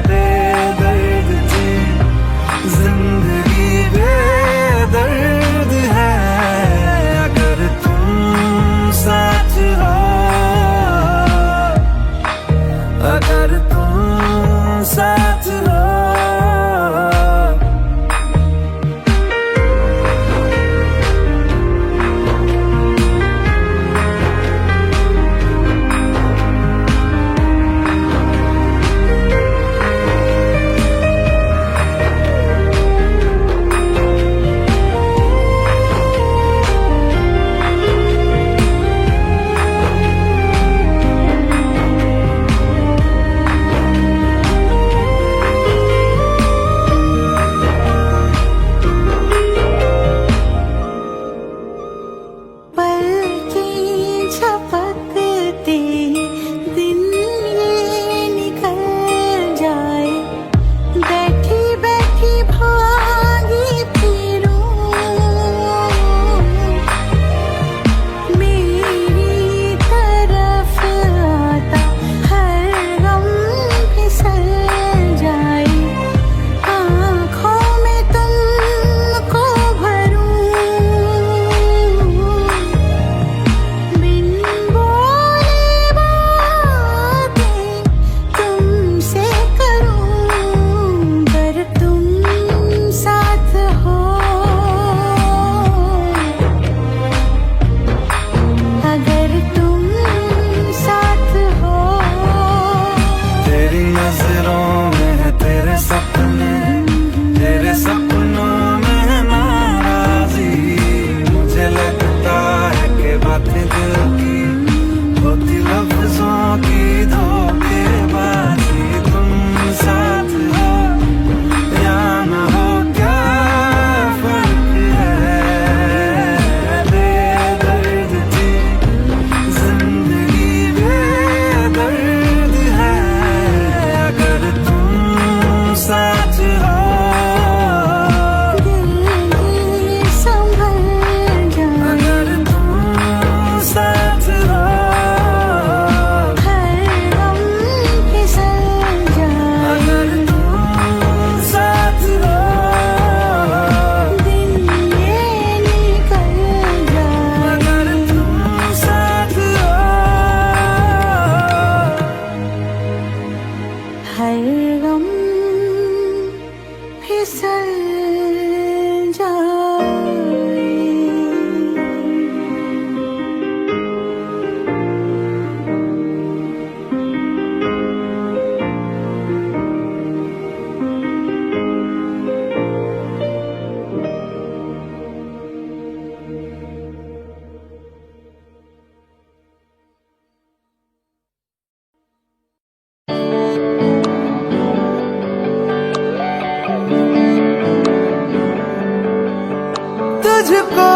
बेदर्द थी जिंदगी, बेदर्द है अगर तुम साथ हो, अगर तुम साथ हो। तुझको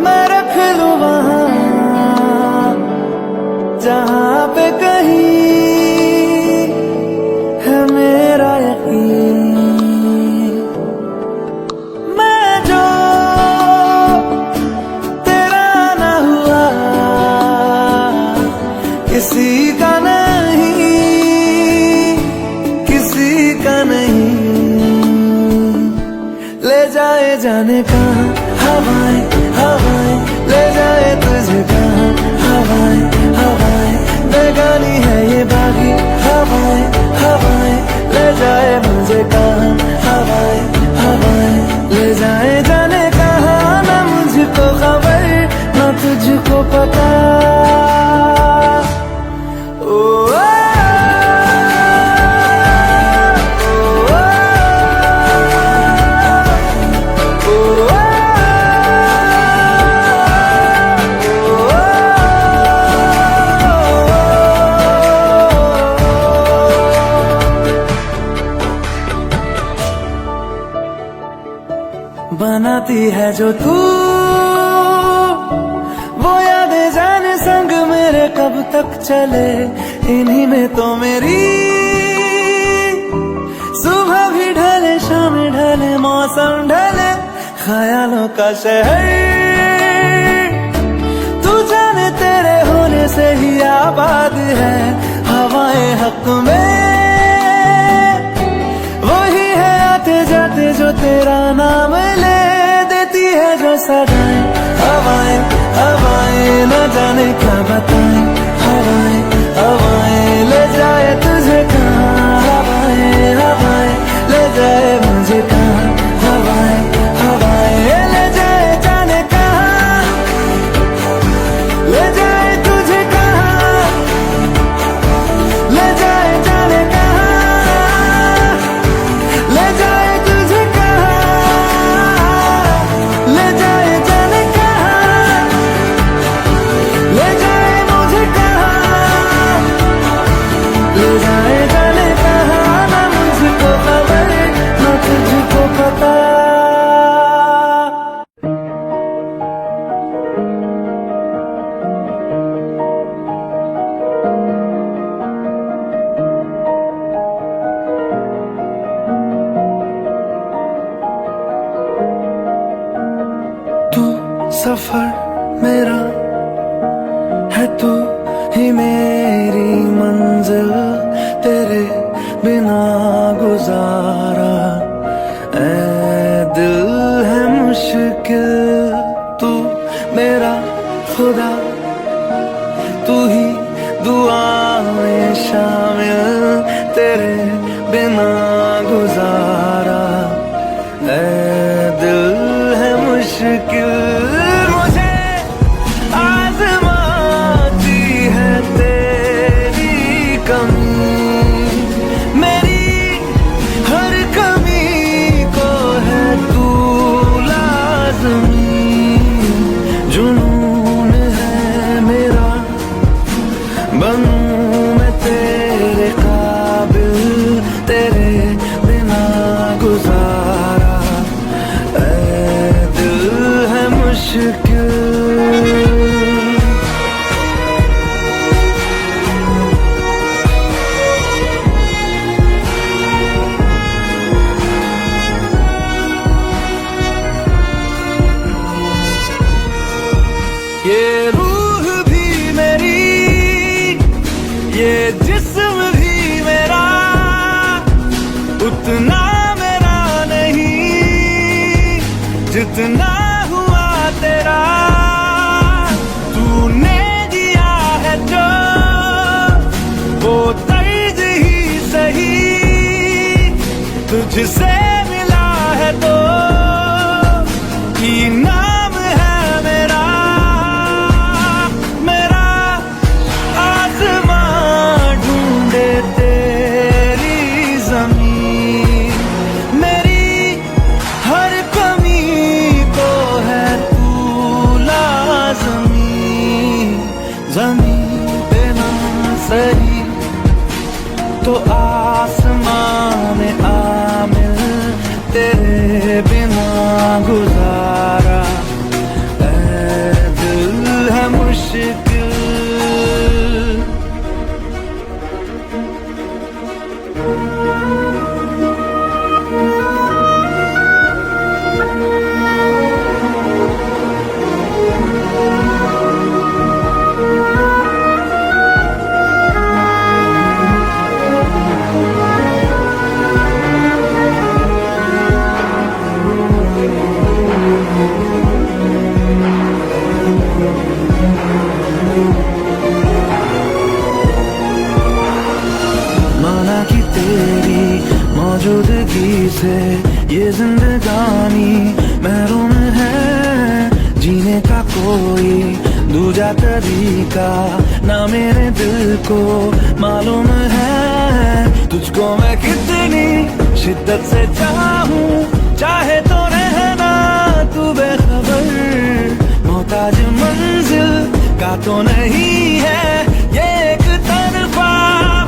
मैं रख लूं वहां जहां पे कहीं है मेरा यकीन। मैं जो तेरा ना हुआ किसी का नहीं, किसी का नहीं। ले जाए जाने कहाँ हवाएं हवाएं, ले जाए तुझे कहाँ हवाएं हवाएं। बेगानी है ये बागी हवाएं हवाएं, ले जाए मुझे कहाँ हवाएं हवाएं। ले जाए जाने कहाँ, ना मुझको खबर ना तुझको पता। बनाती है जो तू वो यादें जाने संग मेरे कब तक चले। इन्हीं में तो मेरी सुबह भी ढले शाम ढले ढले मौसम ढले ख्यालों का शहर, तू जाने तेरे होने से ही आबाद है हवाएं हक में, वही है आते जाते जो तेरा नाम ले देती है जो सदाएं। हवाएं हवाएं न जाने क्या बताएं, हवाएं हवाएं ले जाए तुझे कहाँ, हवाएं हवाएं ले जाए मुझे कहाँ, हवाएं हवाएं ले जाए जाने कहाँ, ले जाए तुझे कहाँ, ले जाए जाने कहाँ, ले जाए तुझे कहाँ, ले जाए जाने कहाँ, ले जाए मुझे कहाँ, ले जाए जाने कहाँ, ना मुझको खबर ना तुझको पता। तू सफर मेरा है, तू ही मेरी मंजिल, तेरे बिना गुजारा ऐ दिल है मुश्किल, तू मेरा खुदा, तू ही दुआ में शामिल, तेरे बिना गुजारा ऐ दिल है मुश्किल, मुझे आजमाती है तेरी कमी, मेरी हर कमी को है तू लाज़मी, जुनून है मेरा बनूं मैं तेरे काबिल, तेरे बिना गुजारा ऐ दिल है मुश्किल। ये रूह भी मेरी, ये जिस्म भी मेरा, उतना मेरा नहीं जितना हुआ तेरा, तूने दिया है जो वो तर्ज ही सही, तुझसे मिला है तो इनाम है मेरा, मेरा आसमां ढूंढे तेरी ज़मीन, मेरी हर कमी को है तू लाज़मी, ज़मीन पे ना सही तो आसमां में आमिल, तेरे बिना गुजारा ऐ दिल है मुश्किल। माना कि तेरी मौजूदगी से ये जिंदगानी महरूम है, जीने का कोई दूजा तरीका ना मेरे दिल को मालूम है, तुझको मैं कितनी शिद्दत से चाहूं, चाहे तो रहना तू बेखबर, मोहताज मंजिल का तो नहीं है ये एक तरफा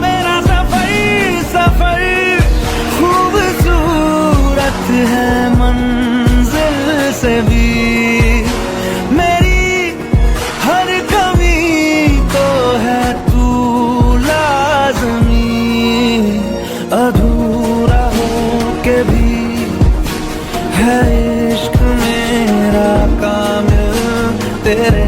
मेरा सफर, सफर खूबसूरत है मंजिल से भी, मेरी हर कमी को है तू लाज़मी, अधूरा हो के भी है इश्क मेरा कामिल तेरे